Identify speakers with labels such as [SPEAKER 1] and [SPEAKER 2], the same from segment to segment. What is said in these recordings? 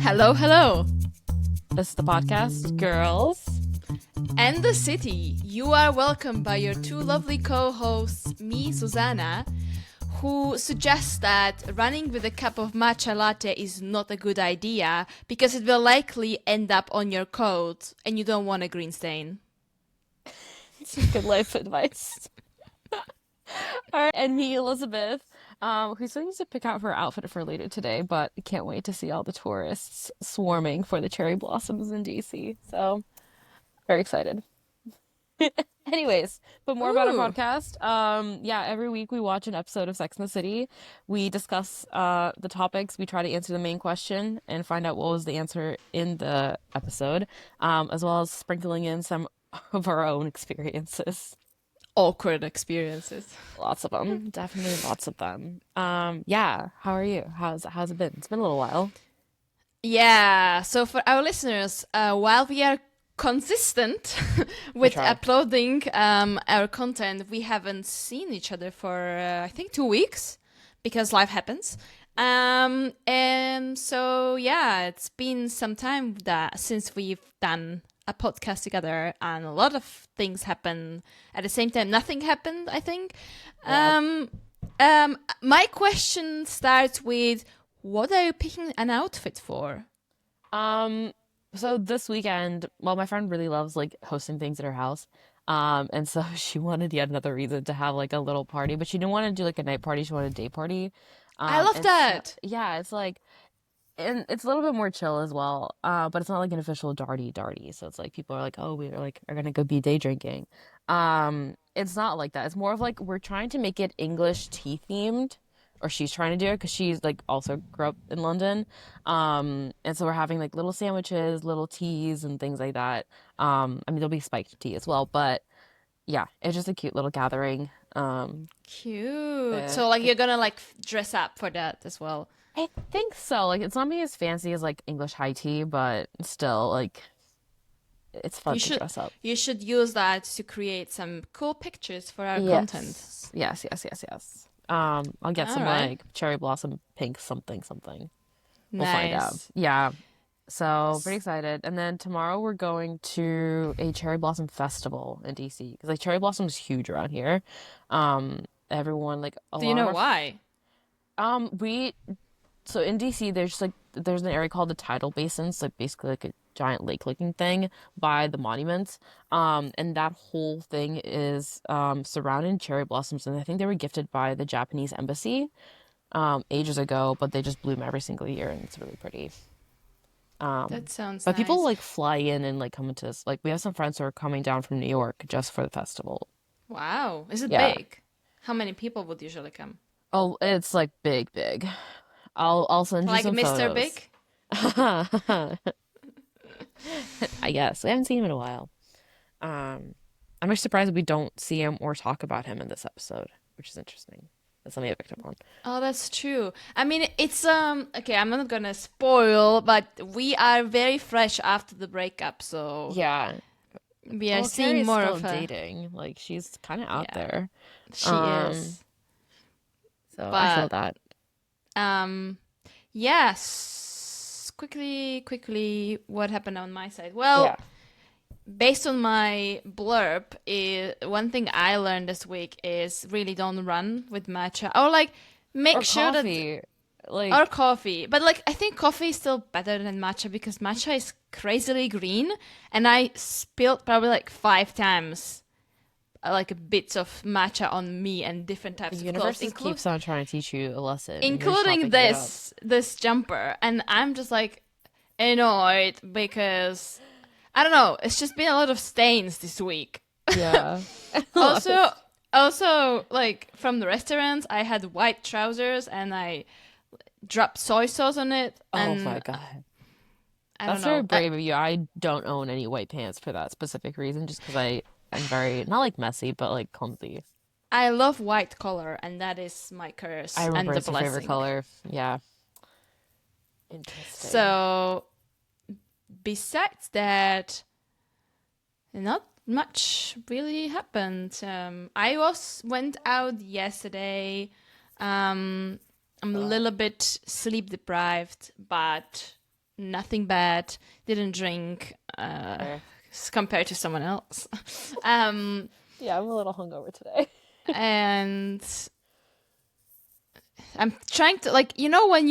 [SPEAKER 1] Hello, hello.
[SPEAKER 2] This is the podcast, Girls.
[SPEAKER 1] And the city. You are welcomed by your two lovely co-hosts, me, Susanna, who suggests that running with a cup of matcha latte is not a good idea because it will likely end up on your coat and you don't want a green stain.
[SPEAKER 2] It's good life advice. All right, and me, Elizabeth, who still needs to pick out her outfit for later today, but can't wait to see all the tourists swarming for the cherry blossoms in DC. So, very excited. Anyways, but more about our
[SPEAKER 1] Ooh.
[SPEAKER 2] podcast. Every week we watch an episode of Sex and the City. We discuss the topics. We try to answer the main question and find out what was the answer in the episode, as well as sprinkling in some of our own experiences.
[SPEAKER 1] Awkward experiences.
[SPEAKER 2] Lots of them. Definitely lots of them. How are you? How's it been? It's been a little while.
[SPEAKER 1] Yeah, so for our listeners, while we are consistent with uploading our content, we haven't seen each other for, I think, 2 weeks because life happens. And so, yeah, it's been some time since we've done a podcast together, and a lot of things happen at the same time. Nothing happened, I think.
[SPEAKER 2] Yeah.
[SPEAKER 1] My question starts with, what are you picking an outfit for?
[SPEAKER 2] So this weekend, well, my friend really loves like hosting things at her house. And so she wanted yet another reason to have like a little party, but she didn't want to do like a night party, she wanted a day party.
[SPEAKER 1] I love that.
[SPEAKER 2] So, yeah, it's like, and it's a little bit more chill as well. But it's not like an official darty. So it's like people are like, oh, are gonna go be day drinking. It's not like that. It's more of like we're trying to make it English tea themed, or she's trying to do it because she's like also grew up in London. And so we're having like little sandwiches, little teas, and things like that. I mean, there'll be spiked tea as well, but yeah, it's just a cute little gathering.
[SPEAKER 1] Cute. So like you're gonna like dress up for that as well.
[SPEAKER 2] I think so. Like it's not me as fancy as like English high tea, but still like it's fun to dress up.
[SPEAKER 1] You should use that to create some cool pictures for our content.
[SPEAKER 2] Yes. I'll get some like cherry blossom pink something. We'll find out. Yeah. So pretty excited. And then tomorrow we're going to a cherry blossom festival in DC because like cherry blossom is huge around here. Everyone like
[SPEAKER 1] Do you know why?
[SPEAKER 2] So in DC, there's an area called the tidal basins, like basically like a giant lake-looking thing by the monuments. And that whole thing is surrounded in cherry blossoms, and I think they were gifted by the Japanese embassy ages ago, but they just bloom every single year, and it's really pretty.
[SPEAKER 1] That sounds
[SPEAKER 2] But
[SPEAKER 1] nice.
[SPEAKER 2] people like fly in and like come into this. Like we have some friends who are coming down from New York just for the festival.
[SPEAKER 1] Wow, is it big? How many people would usually come?
[SPEAKER 2] Oh, it's like big. I'll send you
[SPEAKER 1] like
[SPEAKER 2] some
[SPEAKER 1] Mr.
[SPEAKER 2] photos.
[SPEAKER 1] Big?
[SPEAKER 2] I guess. We haven't seen him in a while. I'm just surprised that we don't see him or talk about him in this episode, which is interesting. That's something I picked up on.
[SPEAKER 1] Oh, that's true. I mean, it's okay, I'm not gonna spoil, but we are very fresh after the breakup, so
[SPEAKER 2] yeah,
[SPEAKER 1] we are seeing more of her
[SPEAKER 2] dating. Like she's kind of out there.
[SPEAKER 1] She is.
[SPEAKER 2] So I feel that.
[SPEAKER 1] Yes. Quickly, what happened on my side? Well, based on my blurb, one thing I learned this week is really don't run with matcha, or like make sure
[SPEAKER 2] coffee.
[SPEAKER 1] Or coffee. But like I think coffee is still better than matcha because matcha is crazily green, and I spilled probably like 5 times like bits of matcha on me and different types of clothes.
[SPEAKER 2] The universe keeps on trying to teach you a lesson,
[SPEAKER 1] including this jumper, and I'm just like annoyed because I don't know. It's just been a lot of stains this week.
[SPEAKER 2] Yeah.
[SPEAKER 1] Also, like from the restaurants, I had white trousers and I dropped soy sauce on it.
[SPEAKER 2] Oh my god. That's very brave of you. I don't own any white pants for that specific reason, just because I'm very, not like messy, but like clumsy.
[SPEAKER 1] I love white color, and that is my curse.
[SPEAKER 2] I remember
[SPEAKER 1] and
[SPEAKER 2] it's
[SPEAKER 1] the
[SPEAKER 2] your
[SPEAKER 1] blessing.
[SPEAKER 2] favorite color. Yeah. Interesting.
[SPEAKER 1] So, besides that, not much really happened. I went out yesterday I'm a little bit sleep deprived, but nothing bad. Didn't drink
[SPEAKER 2] Fair.
[SPEAKER 1] compared to someone else. um,
[SPEAKER 2] Yeah, I'm a little hungover today.
[SPEAKER 1] and I'm trying to like when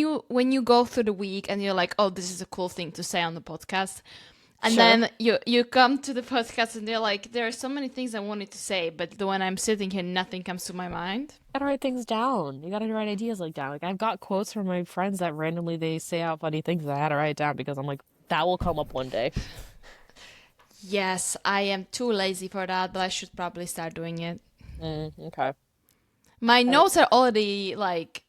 [SPEAKER 1] you go through the week and you're like, oh, this is a cool thing to say on the podcast. And
[SPEAKER 2] Sure.
[SPEAKER 1] then you come to the podcast and they're like, there are so many things I wanted to say, but when I'm sitting here, nothing comes to my mind.
[SPEAKER 2] Gotta write things down. You gotta write ideas like down. Like I've got quotes from my friends that randomly they say out funny things that I had to write down because I'm like, that will come up one day.
[SPEAKER 1] Yes, I am too lazy for that, but I should probably start doing it.
[SPEAKER 2] Okay.
[SPEAKER 1] My
[SPEAKER 2] I,
[SPEAKER 1] notes are already like,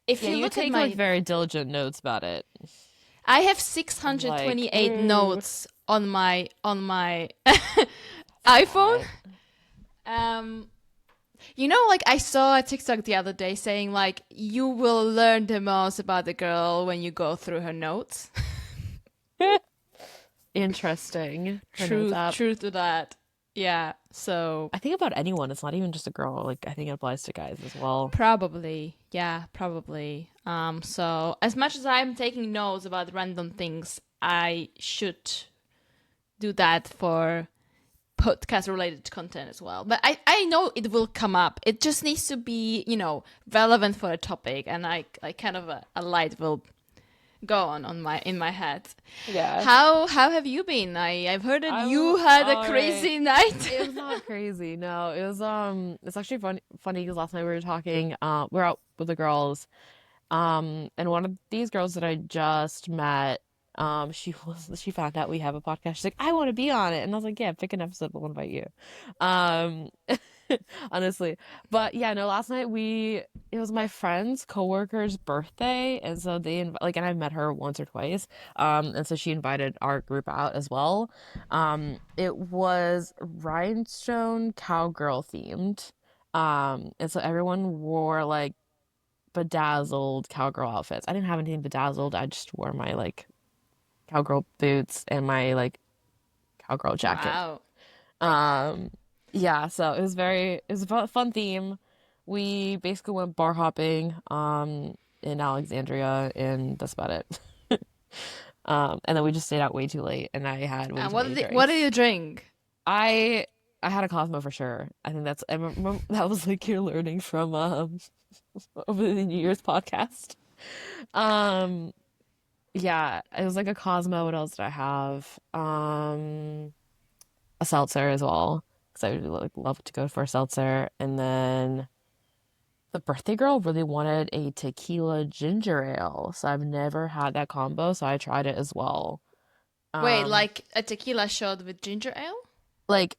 [SPEAKER 1] if
[SPEAKER 2] yeah,
[SPEAKER 1] you
[SPEAKER 2] you
[SPEAKER 1] look at
[SPEAKER 2] take like
[SPEAKER 1] my,
[SPEAKER 2] very diligent notes about it.
[SPEAKER 1] I have
[SPEAKER 2] I'm like,
[SPEAKER 1] 628
[SPEAKER 2] ooh,
[SPEAKER 1] notes on my
[SPEAKER 2] it's a
[SPEAKER 1] iPhone.
[SPEAKER 2] lot.
[SPEAKER 1] Um, like I saw a TikTok the other day saying like you will learn the most about the girl when you go through her notes.
[SPEAKER 2] Interesting. Her notes
[SPEAKER 1] True,
[SPEAKER 2] app.
[SPEAKER 1] true to that. Yeah. So
[SPEAKER 2] I think about anyone. It's not even just a girl. Like I think it applies to guys as well.
[SPEAKER 1] probably, yeah, probably. So as much as I'm taking notes about random things, I should do that for podcast related content as well. But I know it will come up. It just needs to be, relevant for a topic, and I kind of a light will go on my in my head.
[SPEAKER 2] Yeah.
[SPEAKER 1] How have you been? I've heard that
[SPEAKER 2] I'm
[SPEAKER 1] you had a
[SPEAKER 2] all right.
[SPEAKER 1] crazy night.
[SPEAKER 2] It was not crazy. No, it was it's actually funny because last night we were talking we're out with the girls. And one of these girls that I just met, she found out we have a podcast. She's like, I want to be on it. And I was like, yeah, pick an episode, we'll invite you. Um honestly. But yeah, no, last night it was my friend's coworker's birthday, and so and I met her once or twice. And so she invited our group out as well. It was rhinestone cowgirl themed. And so everyone wore like bedazzled cowgirl outfits. I didn't have anything bedazzled. I just wore my like cowgirl boots and my like cowgirl jacket.
[SPEAKER 1] Wow.
[SPEAKER 2] Um, yeah, so it was a fun theme. We basically went bar hopping in Alexandria, and that's about it. And then we just stayed out way too late, and I had way
[SPEAKER 1] And
[SPEAKER 2] too many
[SPEAKER 1] what did
[SPEAKER 2] drinks.
[SPEAKER 1] you drink?
[SPEAKER 2] I I had a Cosmo for sure. I think I remember that was like your learning from over the New Year's podcast. Um, yeah, it was like a Cosmo. What else did I have? A seltzer as well because I would like love to go for a seltzer. And then the birthday girl really wanted a tequila ginger ale, so I've never had that combo, so I tried it as well.
[SPEAKER 1] Wait,
[SPEAKER 2] Um,
[SPEAKER 1] like a tequila shot with ginger ale?
[SPEAKER 2] like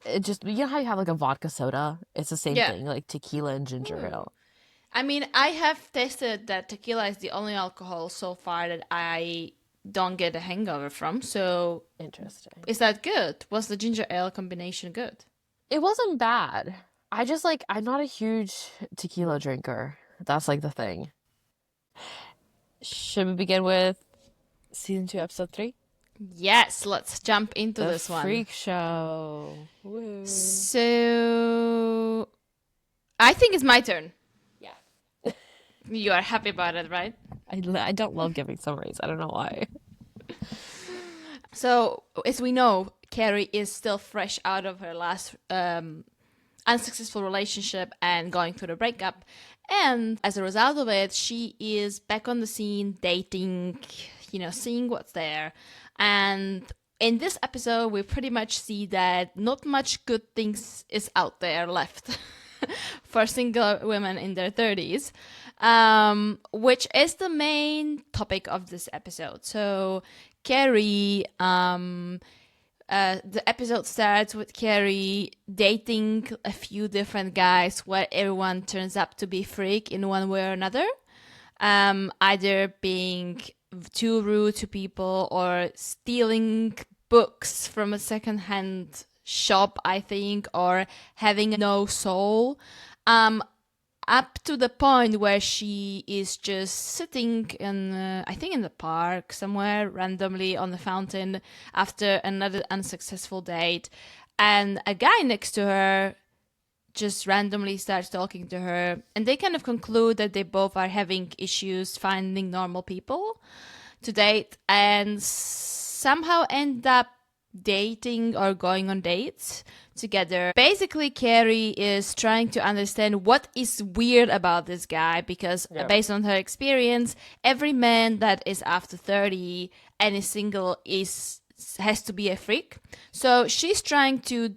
[SPEAKER 2] it just you know how you have like a vodka soda? It's the same
[SPEAKER 1] Yeah.
[SPEAKER 2] thing, like tequila and ginger
[SPEAKER 1] Ooh.
[SPEAKER 2] ale.
[SPEAKER 1] I mean, I have tested that tequila is the only alcohol so far that I don't get a hangover from. So,
[SPEAKER 2] Interesting.
[SPEAKER 1] is that good? Was the ginger ale combination good?
[SPEAKER 2] It wasn't bad. I just like I'm not a huge tequila drinker. That's like the thing. Should we begin with season 2, episode 3?
[SPEAKER 1] Yes, let's jump into
[SPEAKER 2] The
[SPEAKER 1] this one.
[SPEAKER 2] freak show. Woo.
[SPEAKER 1] So, I think it's my turn.
[SPEAKER 2] Yeah.
[SPEAKER 1] You are happy about it, right?
[SPEAKER 2] I don't love giving summaries. I don't know why.
[SPEAKER 1] So, as we know, Carrie is still fresh out of her last unsuccessful relationship and going through the breakup. And as a result of it, she is back on the scene, dating, seeing what's there. And in this episode, we pretty much see that not much good things is out there left for single women in their 30s, which is the main topic of this episode. So, Carrie, the episode starts with Carrie dating a few different guys where everyone turns up to be freak in one way or another. Either being too rude to people or stealing books from a secondhand shop, I think, or having no soul. Up to the point where she is just sitting in, I think, in the park somewhere randomly on the fountain after another unsuccessful date, and a guy next to her just randomly starts talking to her, and they kind of conclude that they both are having issues finding normal people to date, and somehow end up dating or going on dates together. Basically, Carrie is trying to understand what is weird about this guy, because based on her experience, every man that is after 30 and is single has to be a freak. So she's trying to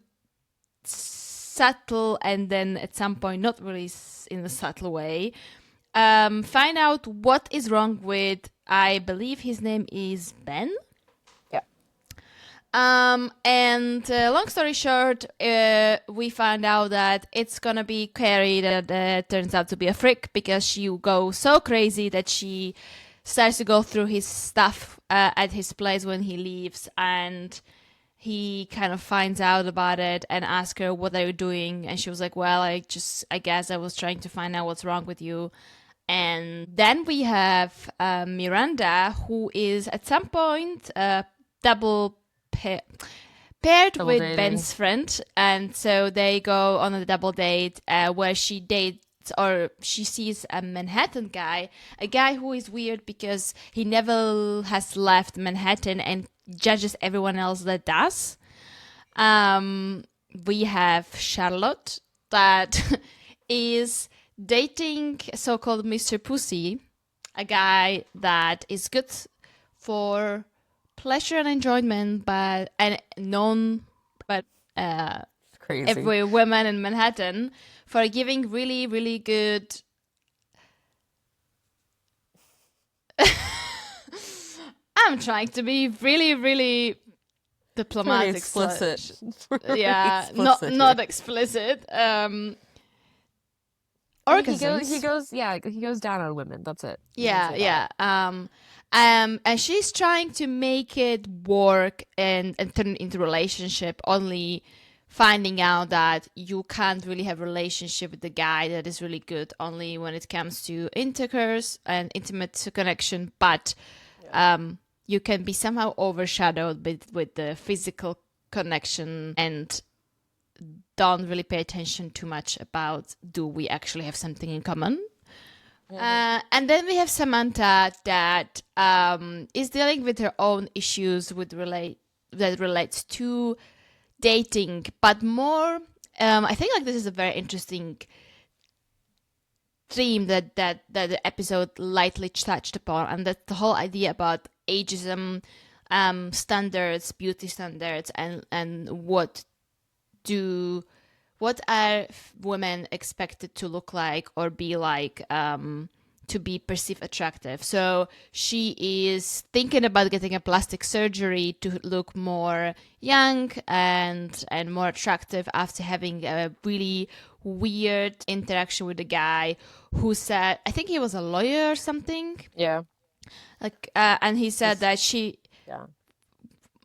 [SPEAKER 1] subtle, and then at some point, not really in a subtle way, find out what is wrong with, I believe his name is Ben.
[SPEAKER 2] Yeah.
[SPEAKER 1] And long story short, we find out that it's gonna be Carrie that turns out to be a freak, because she goes so crazy that she starts to go through his stuff at his place when he leaves, and he kind of finds out about it and asks her, what are you doing? And she was like, well, I guess I was trying to find out what's wrong with you. And then we have Miranda, who is at some point paired with
[SPEAKER 2] dating.
[SPEAKER 1] Ben's friend. And so they go on a double date where she dates, or she sees a Manhattan guy, a guy who is weird because he never has left Manhattan and judges everyone else that does. We have Charlotte, that is dating so-called Mr. Pussy, a guy that is good for pleasure and enjoyment, but
[SPEAKER 2] Crazy.
[SPEAKER 1] every woman in Manhattan, for giving really, really good. I'm trying to be really, really diplomatic.
[SPEAKER 2] Explicit.
[SPEAKER 1] Yeah,
[SPEAKER 2] explicit
[SPEAKER 1] not explicit. Orgasms.
[SPEAKER 2] He goes down on women. That's it.
[SPEAKER 1] Yeah. And she's trying to make it work and turn it into relationship, only finding out that you can't really have a relationship with the guy that is really good only when it comes to intercourse and intimate connection, but you can be somehow overshadowed with the physical connection, and don't really pay attention too much about, do we actually have something in common? And then we have Samantha, that is dealing with her own issues that relates to dating, but more, I think like this is a very interesting theme that the episode lightly touched upon, and that's the whole idea about ageism, standards, beauty standards, and what are women expected to look like or be like to be perceived attractive. So she is thinking about getting a plastic surgery to look more young and more attractive, after having a really weird interaction with a guy who said, I think he was a lawyer or something.
[SPEAKER 2] Yeah.
[SPEAKER 1] And he said that she.
[SPEAKER 2] Yeah.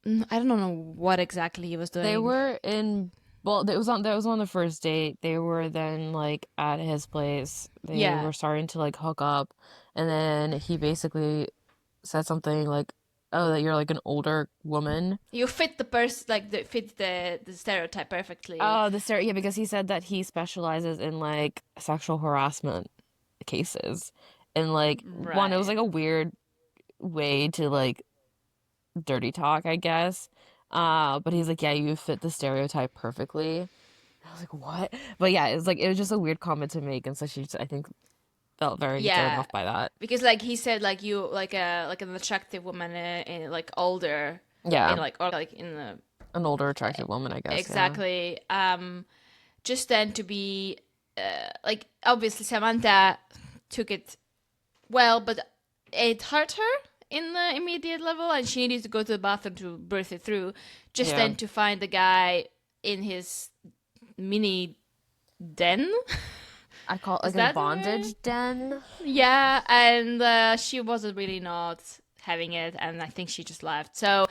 [SPEAKER 1] I don't know what exactly he was doing.
[SPEAKER 2] They were in. Well, that was on the first date. They were then like at his place. They were starting to like hook up, and then he basically said something like, "Oh, that you're like an older woman.
[SPEAKER 1] You fit the person, like fit the stereotype perfectly."
[SPEAKER 2] Oh, yeah, because he said that he specializes in like sexual harassment cases, and like one, it was like a weird way to like dirty talk, I guess. But he's like, yeah, you fit the stereotype perfectly. I was like, what? But yeah, it was just a weird comment to make, and so she just, I think, felt very thrown off by that.
[SPEAKER 1] Because like he said, like you like an attractive woman in like older,
[SPEAKER 2] Yeah,
[SPEAKER 1] in like, or like in the
[SPEAKER 2] an older attractive woman, I guess.
[SPEAKER 1] Exactly. Just then to be like, obviously Samantha took it well, but it hurt her in the immediate level, and she needed to go to the bathroom to birth it through. Just then to find the guy in his mini den.
[SPEAKER 2] I call it like a bondage den.
[SPEAKER 1] Yeah, and she wasn't really not having it, and I think she just left. So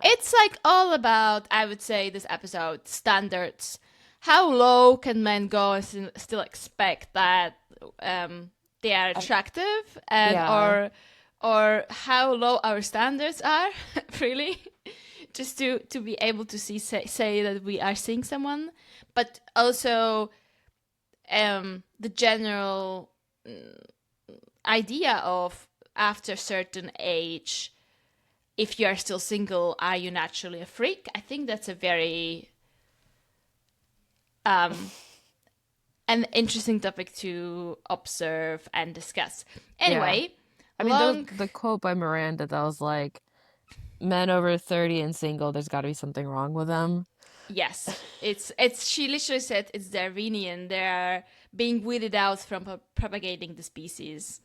[SPEAKER 1] it's like all about, I would say, this episode standards. How low can men go and still expect that they are attractive, and or how low our standards are, really, just to be able to say that we are seeing someone, but also the general idea of after a certain age, if you are still single, are you naturally a freak? I think that's a very an interesting topic to observe and discuss.
[SPEAKER 2] Yeah.
[SPEAKER 1] Anyway,
[SPEAKER 2] I mean, there was
[SPEAKER 1] long
[SPEAKER 2] the quote by Miranda that was like, men over 30 and single, there's got to be something wrong with them.
[SPEAKER 1] yes, it's she literally said it's Darwinian. They're being weeded out from propagating the species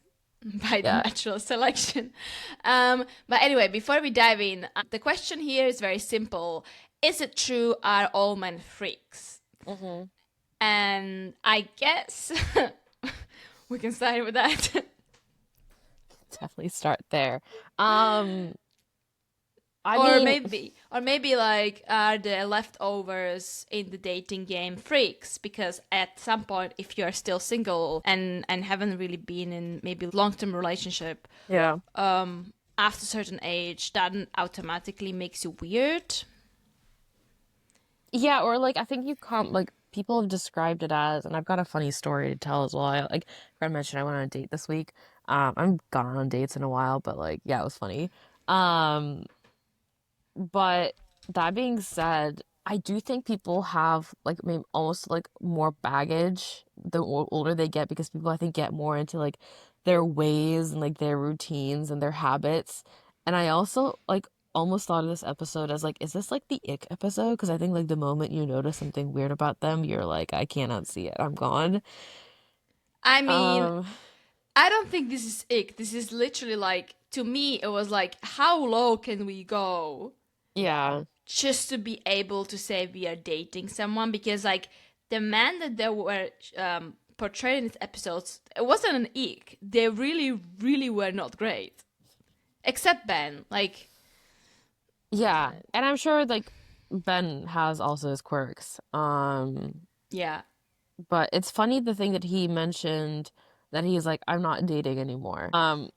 [SPEAKER 1] by the
[SPEAKER 2] Yeah.
[SPEAKER 1] natural selection. But anyway, before we dive in, the question here is very simple: is it true? Are all men freaks?
[SPEAKER 2] Hmm.
[SPEAKER 1] And I guess we can start with that.
[SPEAKER 2] Definitely start there. Um, I
[SPEAKER 1] Or
[SPEAKER 2] mean,
[SPEAKER 1] maybe like are the leftovers in the dating game freaks? Because at some point, if you're still single and haven't really been in maybe long-term relationship,
[SPEAKER 2] yeah.
[SPEAKER 1] after a certain age, that automatically makes you weird.
[SPEAKER 2] Yeah, or like I think you come like people have described it as, and I've got a funny story to tell as well. Like I mentioned, I went on a date this week. I'm gone on dates in a while, but like yeah, it was funny. Um, but that being said, I do think people have like maybe almost like more baggage the older they get because people I think get more into like their ways and like their routines and their habits. And I also like almost thought of this episode as like, is this like the ick episode? Because I think like the moment you notice something weird about them, you're like, I cannot see it. I'm gone.
[SPEAKER 1] I mean,
[SPEAKER 2] Um,
[SPEAKER 1] I don't think this is ick. This is literally like, to me, it was like, how low can we go
[SPEAKER 2] yeah.
[SPEAKER 1] just to be able to say we are dating someone? Because like the men that they were portrayed in these episodes, it wasn't an ick. They really, really were not great. Except Ben. Like,
[SPEAKER 2] Yeah. And I'm sure like Ben has also his quirks.
[SPEAKER 1] yeah.
[SPEAKER 2] But it's funny the thing that he mentioned that he's like, I'm not dating anymore. And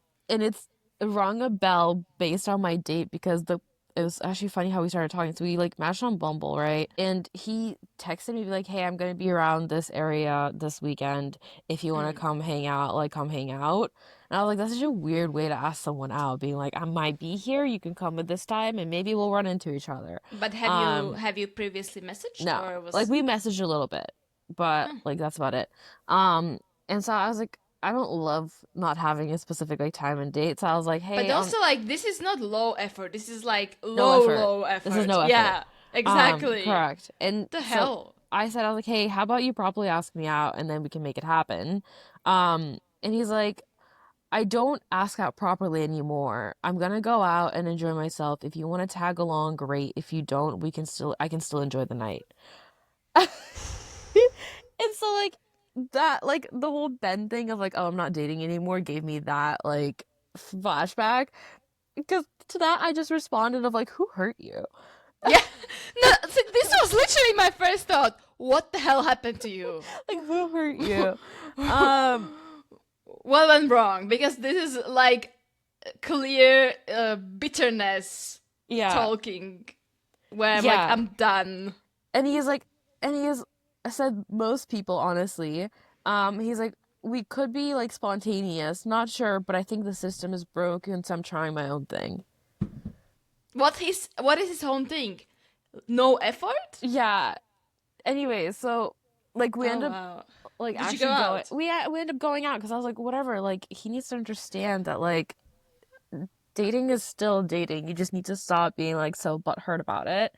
[SPEAKER 2] it's rung a bell based on my date because the it was actually funny how we started talking. So we like matched on Bumble, right? And he texted me like, "Hey, I'm gonna be around this area this weekend. If you want to
[SPEAKER 1] Mm.
[SPEAKER 2] come hang out, like come hang out." And I was like, "That's such a weird way to ask someone out, being like, I might be here. You can come at this time, and maybe we'll run into each other."
[SPEAKER 1] But
[SPEAKER 2] Um,
[SPEAKER 1] have you previously messaged
[SPEAKER 2] no,
[SPEAKER 1] or
[SPEAKER 2] like
[SPEAKER 1] was
[SPEAKER 2] we messaged a little bit, but
[SPEAKER 1] oh.
[SPEAKER 2] like that's about it. And so I was like, I don't love not having a specific like time and date. So I was like,
[SPEAKER 1] But
[SPEAKER 2] hey, on
[SPEAKER 1] also like this is not low effort. This is like
[SPEAKER 2] no effort.
[SPEAKER 1] low
[SPEAKER 2] This is
[SPEAKER 1] effort.
[SPEAKER 2] no effort.
[SPEAKER 1] Yeah. Exactly.
[SPEAKER 2] Correct. And
[SPEAKER 1] The
[SPEAKER 2] so
[SPEAKER 1] hell?
[SPEAKER 2] I was like, hey, how about you properly ask me out and then we can make it happen. And he's like, I don't ask out properly anymore. I'm gonna go out and enjoy myself. If you want to tag along, great. If you don't, I can still enjoy the night. And so like that like the whole Ben thing of like, oh, I'm not dating anymore gave me that like flashback. Because to that I just responded of like, who hurt you?
[SPEAKER 1] Yeah. No, so this was literally my first thought. What the hell happened to you?
[SPEAKER 2] Like who hurt you? Um
[SPEAKER 1] What went wrong? Because this is like clear bitterness
[SPEAKER 2] yeah.
[SPEAKER 1] talking where I'm like,
[SPEAKER 2] Yeah.
[SPEAKER 1] I'm done.
[SPEAKER 2] And he's like and he is I said most people honestly. He's like we could be like spontaneous, not sure, but I think the system is broken, so I'm trying my own thing.
[SPEAKER 1] What is his own thing? No effort?
[SPEAKER 2] Yeah. Anyway, so like we
[SPEAKER 1] Oh
[SPEAKER 2] end up
[SPEAKER 1] wow.
[SPEAKER 2] like
[SPEAKER 1] Did you go
[SPEAKER 2] actually going
[SPEAKER 1] out?
[SPEAKER 2] we end up going out because I was like whatever like he needs to understand that like dating is still dating, you just need to stop being like so butthurt about it.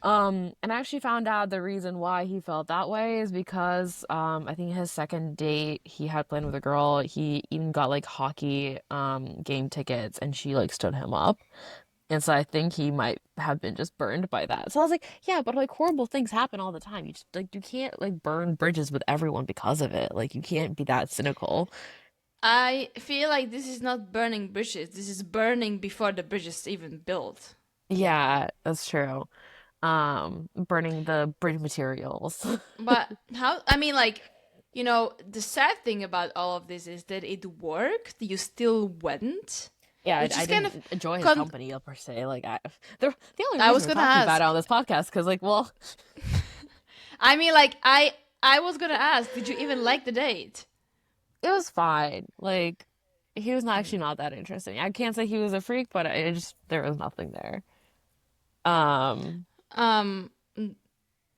[SPEAKER 2] And I actually found out the reason why he felt that way is because I think his second date he had planned with a girl, he even got like hockey game tickets and she like stood him up. And so I think he might have been just burned by that. So I was like, yeah, but like horrible things happen all the time. You just like you can't like burn bridges with everyone because of it. Like you can't be that cynical.
[SPEAKER 1] I feel like this is not burning bridges. This is burning before the bridge is even built.
[SPEAKER 2] Yeah, that's true. Burning the bridge materials.
[SPEAKER 1] But how, I mean, like, the sad thing about all of this is that it worked. You still went,
[SPEAKER 2] Yeah,
[SPEAKER 1] which
[SPEAKER 2] I
[SPEAKER 1] is kind of,
[SPEAKER 2] didn't enjoy his
[SPEAKER 1] con-
[SPEAKER 2] company per se. Like the only
[SPEAKER 1] I
[SPEAKER 2] reason
[SPEAKER 1] was
[SPEAKER 2] we're
[SPEAKER 1] gonna
[SPEAKER 2] talking about it
[SPEAKER 1] ask.
[SPEAKER 2] on this podcast because like, well,
[SPEAKER 1] I mean, like, I was gonna ask, did you even like the date?
[SPEAKER 2] It was fine. Like he was not actually not that interesting. I can't say he was a freak, but it just there was nothing there. Um,
[SPEAKER 1] Um,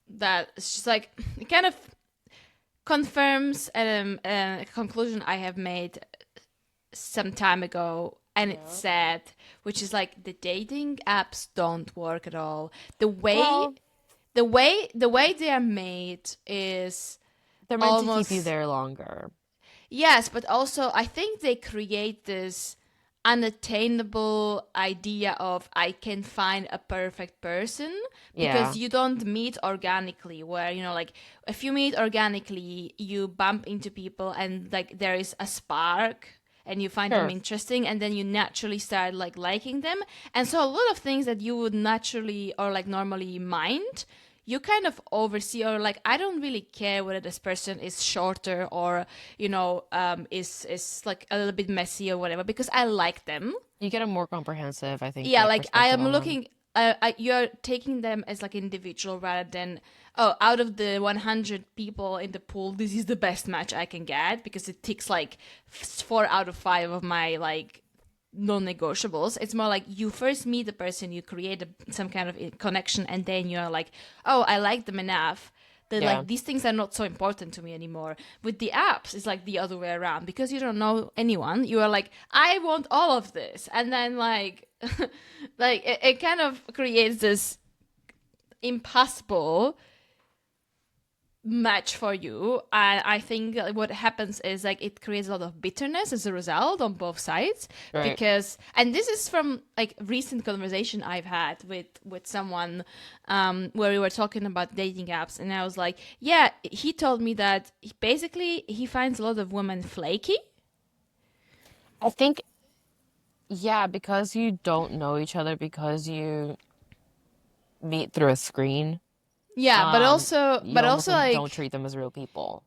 [SPEAKER 1] that it's just like it kind of confirms a conclusion I have made some time ago, and it's
[SPEAKER 2] yeah.
[SPEAKER 1] sad, which is like the dating apps don't work at all. The way
[SPEAKER 2] Well,
[SPEAKER 1] the way they are made is
[SPEAKER 2] they're meant to keep you
[SPEAKER 1] almost,
[SPEAKER 2] there longer.
[SPEAKER 1] yes, but also I think they create this unattainable idea of I can find a perfect person because
[SPEAKER 2] Yeah,
[SPEAKER 1] you don't meet organically, where like if you meet organically you bump into people and like there is a spark and you find them
[SPEAKER 2] sure.
[SPEAKER 1] interesting and then you naturally start like liking them, and so a lot of things that you would naturally or like normally mind, you kind of oversee, or like I don't really care whether this person is shorter or is like a little bit messy or whatever because I like them.
[SPEAKER 2] You get a more comprehensive, I think,
[SPEAKER 1] Yeah,
[SPEAKER 2] like
[SPEAKER 1] like I
[SPEAKER 2] perspective
[SPEAKER 1] am
[SPEAKER 2] on them.
[SPEAKER 1] looking. You're taking them as like individual rather than, oh, out of the 100 people in the pool, this is the best match I can get because it ticks like 4 out of 5 of my like non-negotiables. It's more like you first meet the person, you create some kind of connection, and then you're like, oh, I like them enough that
[SPEAKER 2] Yeah.
[SPEAKER 1] like these things are not so important to me anymore. With the apps, it's like the other way around because you don't know anyone. You are like, I want all of this, and then like, like it kind of creates this impossible match for you, and I think what happens is like it creates a lot of bitterness as a result on both sides,
[SPEAKER 2] Right.
[SPEAKER 1] because, and this is from like recent conversation I've had with someone, where we were talking about dating apps, and I was like, yeah, he told me that basically he finds a lot of women flaky.
[SPEAKER 2] I think, yeah, because you don't know each other, because you meet through a screen,
[SPEAKER 1] Yeah, but also
[SPEAKER 2] you almost like don't
[SPEAKER 1] like
[SPEAKER 2] treat them as real people.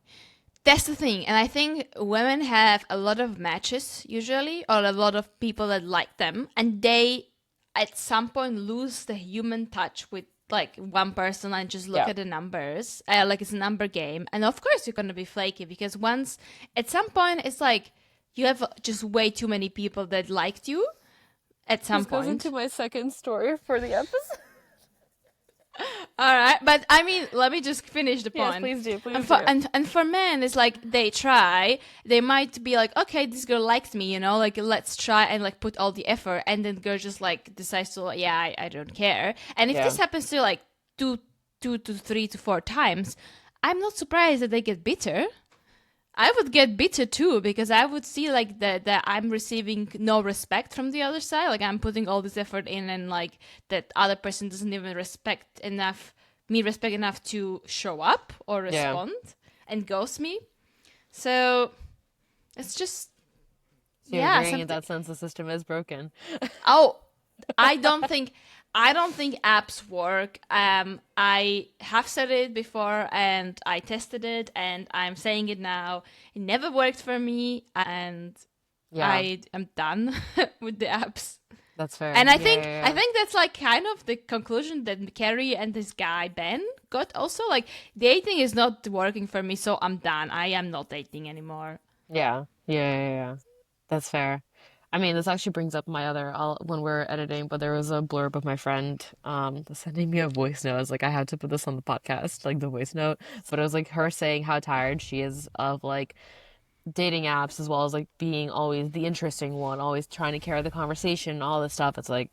[SPEAKER 1] that's the thing, and I think women have a lot of matches usually, or a lot of people that like them, and they at some point lose the human touch with like one person and just look
[SPEAKER 2] Yeah.
[SPEAKER 1] at the numbers, like it's a number game, and of course you're gonna be flaky because once at some point it's like you have just way too many people that liked you at some
[SPEAKER 2] This goes into
[SPEAKER 1] point.
[SPEAKER 2] my second story for the episode.
[SPEAKER 1] All right, but I mean, let me just finish the
[SPEAKER 2] Yes,
[SPEAKER 1] point.
[SPEAKER 2] please do,
[SPEAKER 1] And
[SPEAKER 2] please
[SPEAKER 1] for
[SPEAKER 2] do.
[SPEAKER 1] and for men, it's like they try. They might be like, okay, this girl likes me, like let's try and like put all the effort, and then girl just like decides to, yeah, I don't care. And if
[SPEAKER 2] Yeah.
[SPEAKER 1] this happens to like two to 3 to 4 times, I'm not surprised that they get bitter. I would get bitter too because I would see like that I'm receiving no respect from the other side. Like I'm putting all this effort in, and like that other person doesn't even respect enough to show up or
[SPEAKER 2] Yeah.
[SPEAKER 1] respond, and ghost me. So it's just,
[SPEAKER 2] So you're
[SPEAKER 1] yeah,
[SPEAKER 2] agreeing in
[SPEAKER 1] something.
[SPEAKER 2] that sense the system is broken.
[SPEAKER 1] Oh, I don't think I don't think apps work. I have said it before and I tested it and I'm saying it now. It never worked for me and
[SPEAKER 2] Yeah,
[SPEAKER 1] I am done with the apps.
[SPEAKER 2] that's fair.
[SPEAKER 1] And I
[SPEAKER 2] Yeah,
[SPEAKER 1] think
[SPEAKER 2] yeah,
[SPEAKER 1] I
[SPEAKER 2] yeah.
[SPEAKER 1] think that's like kind of the conclusion that Carrie and this guy Ben got also, like dating is not working for me, so I'm done. I am not dating anymore.
[SPEAKER 2] Yeah, yeah, yeah, yeah. That's fair. I mean, this actually brings up my other when we're editing, but there was a blurb of my friend sending me a voice note. I was like, I had to put this on the podcast, like the voice note. But it was like her saying how tired she is of like dating apps as well as like being always the interesting one, always trying to carry the conversation, all this stuff. It's like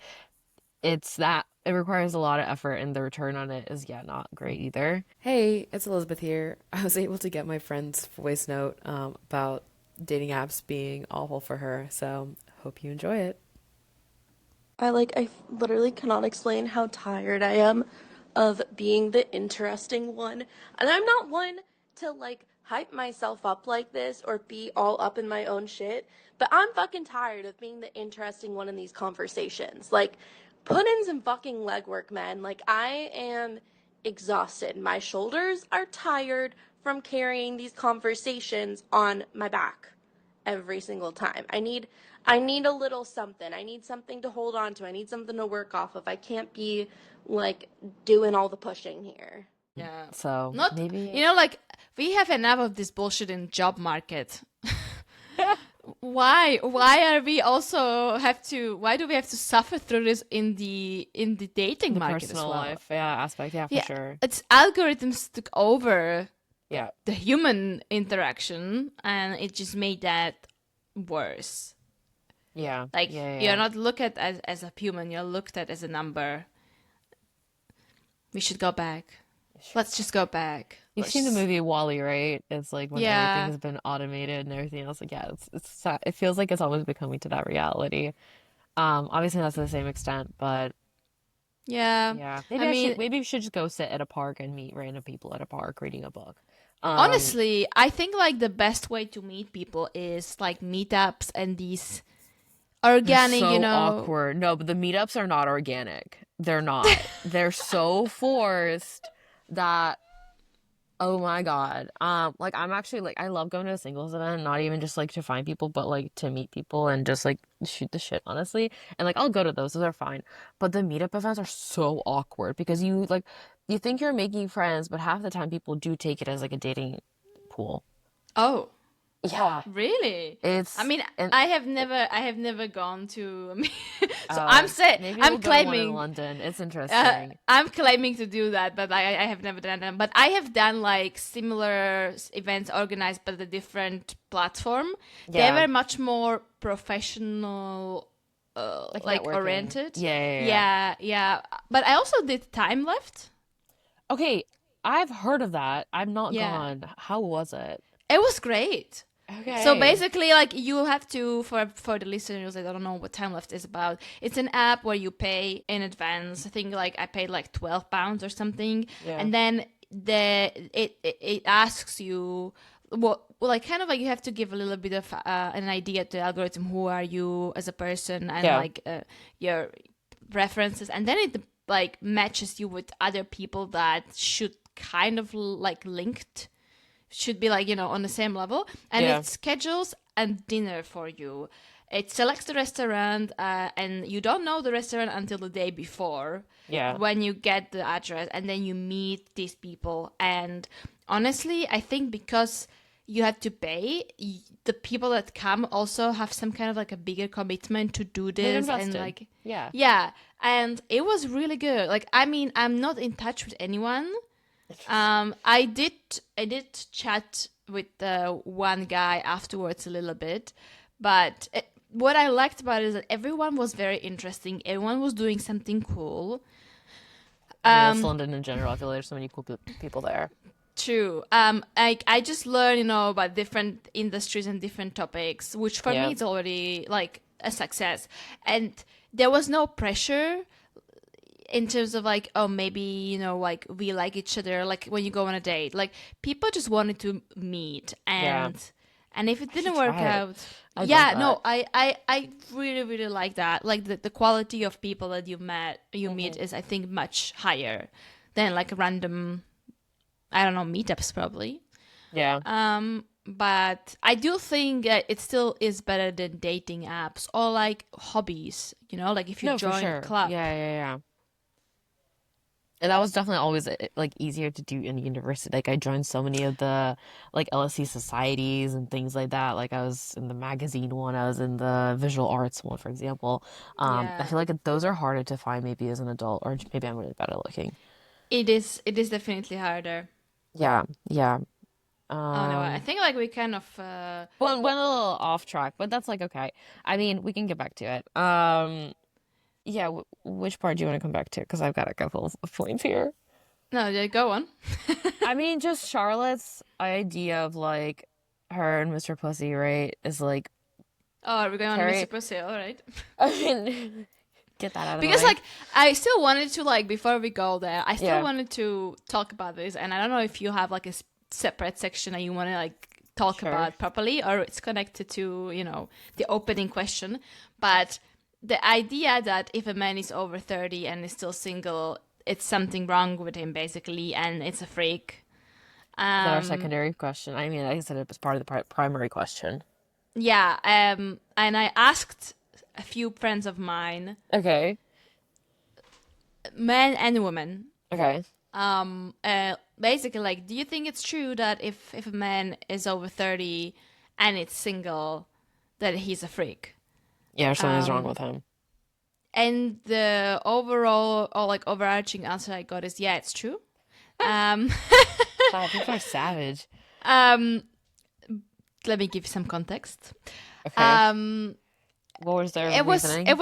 [SPEAKER 2] it's that it requires a lot of effort and the return on it is yeah, not great either. Hey, it's Elizabeth here. I was able to get my friend's voice note about dating apps being awful for her, so hope you enjoy it.
[SPEAKER 3] I literally cannot explain how tired I am of being the interesting one. And I'm not one to like hype myself up like this or be all up in my own shit, but I'm fucking tired of being the interesting one in these conversations. Like, put in some fucking legwork, man. Like, I am exhausted. My shoulders are tired from carrying these conversations on my back every single time. I need a little something. I need something to hold on to. I need something to work off of. I can't be like doing all the pushing here.
[SPEAKER 1] Yeah.
[SPEAKER 2] So
[SPEAKER 1] Not,
[SPEAKER 2] maybe
[SPEAKER 1] like we have enough of this bullshit in job market. Why are we also why do we have to suffer through this in the dating
[SPEAKER 2] the
[SPEAKER 1] market as
[SPEAKER 2] personal
[SPEAKER 1] well?
[SPEAKER 2] life, yeah, aspect, yeah, for
[SPEAKER 1] Yeah,
[SPEAKER 2] sure.
[SPEAKER 1] it's algorithms took over
[SPEAKER 2] Yeah.
[SPEAKER 1] the human interaction and it just made that worse.
[SPEAKER 2] Yeah.
[SPEAKER 1] Like
[SPEAKER 2] Yeah. Yeah.
[SPEAKER 1] you're
[SPEAKER 2] Yeah.
[SPEAKER 1] not looked at as a human, you're looked at as a number. We should go back. Let's just go back.
[SPEAKER 2] You've seen the movie Wall-E, right? It's like when everything
[SPEAKER 1] Yeah.
[SPEAKER 2] has been automated and everything else. Like, yeah, it feels like it's always becoming to that reality. Obviously not to the same extent, but
[SPEAKER 1] Yeah.
[SPEAKER 2] yeah,
[SPEAKER 1] I mean,
[SPEAKER 2] maybe we should just go sit at a park and meet random people at a park reading a book. Um,
[SPEAKER 1] honestly, I think like the best way to meet people is like meetups and these
[SPEAKER 2] they're
[SPEAKER 1] organic,
[SPEAKER 2] so awkward. No, but the meetups are not organic. They're not. They're so forced that oh my God. Like I'm actually like I love going to a singles event, not even just like to find people, but like to meet people and just like shoot the shit, honestly. And like I'll go to those are fine. But the meetup events are so awkward because you think you're making friends, but half the time people do take it as like a dating pool.
[SPEAKER 1] Oh,
[SPEAKER 2] Yeah.
[SPEAKER 1] really? I
[SPEAKER 2] It's
[SPEAKER 1] mean,
[SPEAKER 2] and
[SPEAKER 1] I have never gone to. So I'm saying,
[SPEAKER 2] maybe
[SPEAKER 1] I'm
[SPEAKER 2] we'll go to one in
[SPEAKER 1] claiming,
[SPEAKER 2] London. It's interesting.
[SPEAKER 1] I'm claiming to do that, but I have never done them. But I have done like similar events organized by the different platform. They
[SPEAKER 2] Yeah.
[SPEAKER 1] were much more professional,
[SPEAKER 2] Like
[SPEAKER 1] like
[SPEAKER 2] networking.
[SPEAKER 1] oriented.
[SPEAKER 2] Yeah, yeah, yeah.
[SPEAKER 1] Yeah, yeah. But I also did time left.
[SPEAKER 2] Okay, I've heard of that. I've not
[SPEAKER 1] Yeah,
[SPEAKER 2] gone. How was it?
[SPEAKER 1] it was great. So
[SPEAKER 2] Okay.
[SPEAKER 1] basically, like you have to for the listeners that don't know what Time Left is about. It's an app where you pay in advance. I think like I paid like £12 or something,
[SPEAKER 2] Yeah.
[SPEAKER 1] and then it asks you what well, like kind of like you have to give a little bit of an idea to the algorithm who are you as a person and
[SPEAKER 2] Yeah.
[SPEAKER 1] like your preferences, and then it like matches you with other people that should kind of like linked should be like on the same level, and
[SPEAKER 2] Yeah.
[SPEAKER 1] it schedules a dinner for you. It selects the restaurant, and you don't know the restaurant until the day before
[SPEAKER 2] Yeah.
[SPEAKER 1] when you get the address, and then you meet these people. And honestly, I think because you have to pay, the people that come also have some kind of like a bigger commitment to do
[SPEAKER 2] They've
[SPEAKER 1] this, and
[SPEAKER 2] invested.
[SPEAKER 1] like
[SPEAKER 2] Yeah.
[SPEAKER 1] yeah, and it was really good. Like I mean, I'm not in touch with anyone. I did chat with one guy afterwards a little bit, but what I liked about it is that everyone was very interesting. Everyone was doing something cool.
[SPEAKER 2] I mean, that's London in general. I feel like there's so many cool people there.
[SPEAKER 1] True. I just learned, about different industries and different topics, which for
[SPEAKER 2] Yeah.
[SPEAKER 1] me is already like a success. And there was no pressure in terms of like, oh, maybe like we like each other, like when you go on a date, like people just wanted to meet,
[SPEAKER 2] Yeah.
[SPEAKER 1] and if it
[SPEAKER 2] I should
[SPEAKER 1] didn't work
[SPEAKER 2] try it.
[SPEAKER 1] out,
[SPEAKER 2] I love
[SPEAKER 1] yeah,
[SPEAKER 2] that.
[SPEAKER 1] no, I really really like that. Like the quality of people that you meet is, I think, much higher than like random, I don't know, meetups probably.
[SPEAKER 2] Yeah.
[SPEAKER 1] But I do think it still is better than dating apps or like hobbies, like if you
[SPEAKER 2] No, for
[SPEAKER 1] join a
[SPEAKER 2] sure.
[SPEAKER 1] club.
[SPEAKER 2] Yeah, yeah, yeah. And that was definitely always like easier to do in university. Like I joined so many of the like LSE societies and things like that. Like I was in the magazine one, I was in the visual arts one, for example. I
[SPEAKER 1] Yeah.
[SPEAKER 2] feel like those are harder to find maybe as an adult, or maybe I'm really bad at looking.
[SPEAKER 1] It is definitely harder.
[SPEAKER 2] Yeah, yeah.
[SPEAKER 1] Oh no, I
[SPEAKER 2] Um,
[SPEAKER 1] think like we kind of
[SPEAKER 2] went a little off track, but that's like okay. I mean, we can get back to it. Yeah, which part do you want to come back to? Because I've got a couple of points here.
[SPEAKER 1] no, yeah, go on.
[SPEAKER 2] I mean, just Charlotte's idea of like her and Mr. Pussy, right? Is like
[SPEAKER 1] Oh, are we going on Mr.
[SPEAKER 2] Carrie.
[SPEAKER 1] Pussy? All right.
[SPEAKER 2] I mean, get that out of the
[SPEAKER 1] Because
[SPEAKER 2] way.
[SPEAKER 1] like I still wanted to like before we go there, I still
[SPEAKER 2] Yeah,
[SPEAKER 1] wanted to talk about this, and I don't know if you have like a separate section that you want to like talk
[SPEAKER 2] sure.
[SPEAKER 1] about properly, or it's connected to the opening question. But the idea that if a man is over 30 and is still single, it's something wrong with him basically, and it's a freak.
[SPEAKER 2] Is that our
[SPEAKER 1] Um,
[SPEAKER 2] secondary question? I mean, I said it was part of the primary question.
[SPEAKER 1] yeah, and I asked a few friends of mine,
[SPEAKER 2] Okay.
[SPEAKER 1] men and women,
[SPEAKER 2] Okay.
[SPEAKER 1] Basically, like, do you think it's true that if a man is over 30 and it's single, that he's a freak?
[SPEAKER 2] Yeah, something's wrong with him.
[SPEAKER 1] And the overall or like overarching answer I got is yeah, it's true. Um,
[SPEAKER 2] God, people are savage.
[SPEAKER 1] um, let me give you some context.
[SPEAKER 2] Okay.
[SPEAKER 1] Um,
[SPEAKER 2] What was their
[SPEAKER 1] it was
[SPEAKER 2] reasoning?
[SPEAKER 1] it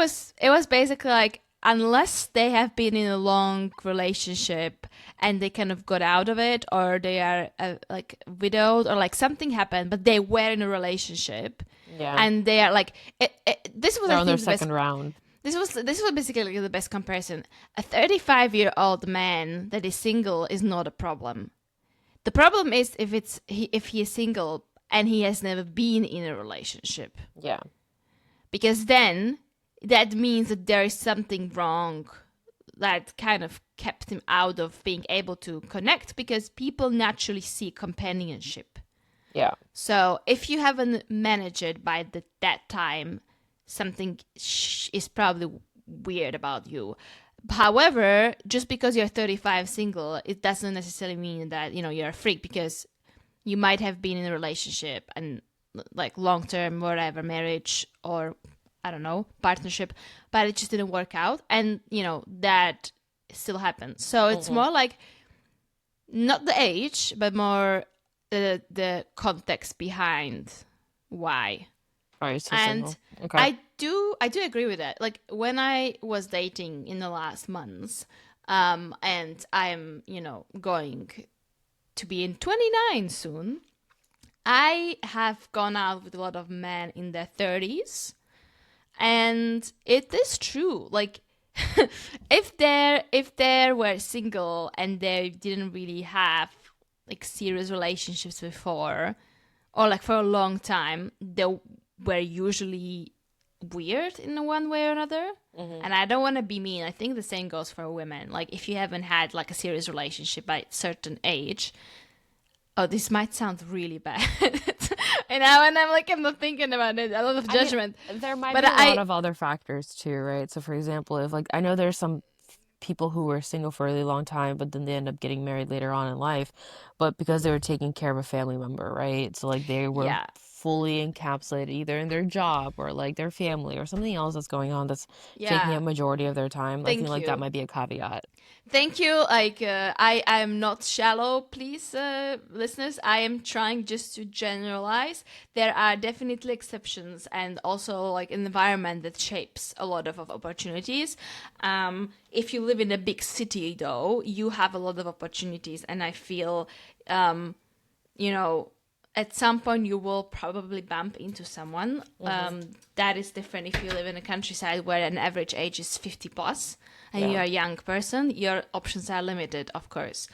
[SPEAKER 1] was basically like unless they have been in a long relationship and they kind of got out of it, or they are like widowed, or like something happened, but they were in a relationship,
[SPEAKER 2] Yeah.
[SPEAKER 1] and they are like this was
[SPEAKER 2] They're
[SPEAKER 1] I
[SPEAKER 2] on their
[SPEAKER 1] think the best.
[SPEAKER 2] second round.
[SPEAKER 1] This was basically the best comparison. A 35-year-old man that is single is not a problem. The problem is if he is single and he has never been in a relationship,
[SPEAKER 2] Yeah.
[SPEAKER 1] because then that means that there is something wrong that kind of kept him out of being able to connect, because people naturally seek companionship.
[SPEAKER 2] Yeah.
[SPEAKER 1] So if you haven't managed it by that time, something is probably weird about you. However, just because you're 35 single, it doesn't necessarily mean that, you know, you're a freak, because you might have been in a relationship and like long term, whatever, marriage or I don't know, partnership, but it just didn't work out. And, you know, that still happens. So it's more like not the age, but more the context behind why.
[SPEAKER 2] All right, so
[SPEAKER 1] And
[SPEAKER 2] single. Okay.
[SPEAKER 1] I do agree with that. Like when I was dating in the last months, and I'm, you know, going to be in 29 soon, I have gone out with a lot of men in their 30s, and it is true. Like if they were single and they didn't really have like serious relationships before, or like for a long time, they were usually weird in one way or another. And I don't want to be mean. I think the same goes for women. Like if you haven't had like a serious relationship by a certain age, oh, this might sound really bad. And now when I'm not thinking about it, a lot of judgment.
[SPEAKER 2] There might
[SPEAKER 1] But
[SPEAKER 2] be a lot of other factors too, right? So for example, if like I know there's some people who were single for a really long time, but then they end up getting married later on in life, but because they were taking care of a family member, right? So like they were
[SPEAKER 1] yeah,
[SPEAKER 2] fully encapsulated either in their job or like their family or something else that's going on that's taking
[SPEAKER 1] yeah.
[SPEAKER 2] up majority of their time. I think
[SPEAKER 1] Thank
[SPEAKER 2] like that
[SPEAKER 1] you.
[SPEAKER 2] might be a caveat.
[SPEAKER 1] Thank you. Like, I am not shallow, please, listeners. I am trying just to generalize. There are definitely exceptions, and also like an environment that shapes a lot of opportunities. If you live in a big city, though, you have a lot of opportunities, and I feel, you know, at some point you will probably bump into someone. That is different if you live in a countryside where an average age is 50 plus and
[SPEAKER 2] Yeah.
[SPEAKER 1] you're a young person. Your options are limited, of course.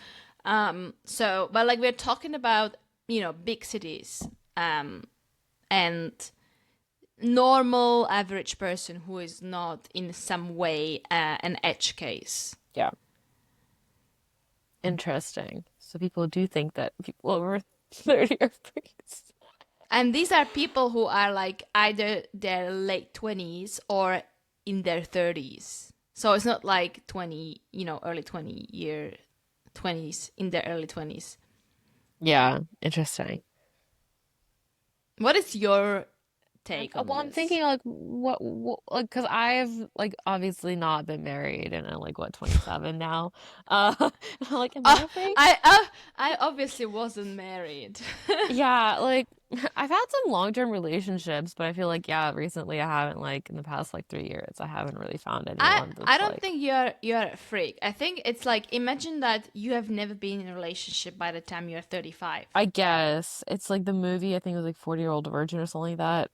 [SPEAKER 1] So, but like we're talking about, you know, big cities, and normal average person who is not in some way an edge case.
[SPEAKER 2] Yeah. Interesting. So people do think that people over 30 are freaks.
[SPEAKER 1] And these are people who are like either their late 20s or in their 30s. So it's not like 20, you know, early 20s, in their early 20s.
[SPEAKER 2] Yeah, interesting.
[SPEAKER 1] What is your take on
[SPEAKER 2] Well, I'm
[SPEAKER 1] this?
[SPEAKER 2] thinking like what like because I've like obviously not been married and I'm like what 27 now. Like am I a freak?
[SPEAKER 1] I obviously wasn't married.
[SPEAKER 2] Yeah, like I've had some long-term relationships, but I feel like yeah, recently I haven't like in the past like 3 years I haven't really found anyone
[SPEAKER 1] I
[SPEAKER 2] that's
[SPEAKER 1] don't
[SPEAKER 2] like
[SPEAKER 1] think you're a freak. I think it's like imagine that you have never been in a relationship by the time you're 35.
[SPEAKER 2] I guess it's like the movie I think it was like 40-Year-Old Virgin or something like that.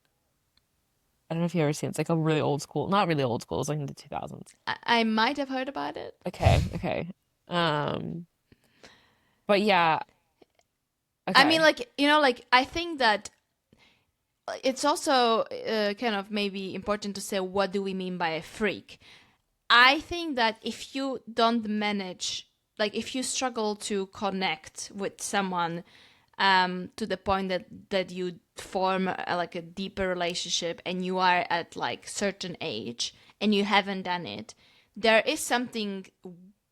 [SPEAKER 2] I don't know if you've ever seen it. It's like a really old school, not really old school, it's like in the 2000s.
[SPEAKER 1] I might have heard about it.
[SPEAKER 2] Okay. Um, but yeah,
[SPEAKER 1] I mean,
[SPEAKER 2] okay.
[SPEAKER 1] like, you know, like, I think that it's also kind of maybe important to say what do we mean by a freak. I think that if you don't manage, like, if you struggle to connect with someone to the point that you form like a deeper relationship and you are at like certain age and you haven't done it, there is something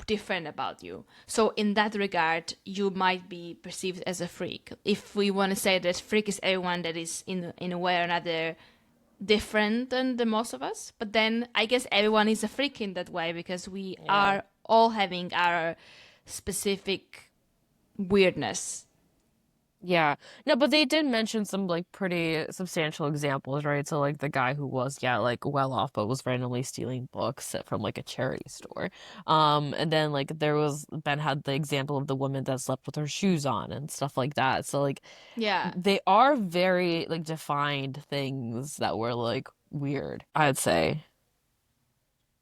[SPEAKER 1] different about you. So in that regard, you might be perceived as a freak. If we want to say that freak is everyone that is in a way or another different than the most of us, but then I guess everyone is a freak in that way because we
[SPEAKER 2] Yeah.
[SPEAKER 1] are all having our specific weirdness.
[SPEAKER 2] Yeah. No, but they did mention some like pretty substantial examples, right? So like the guy who was, yeah, like well off but was randomly stealing books from like a charity store. And then like there was Ben had the example of the woman that slept with her shoes on and stuff like that. So like
[SPEAKER 1] Yeah.
[SPEAKER 2] they are very like defined things that were like weird, I'd say.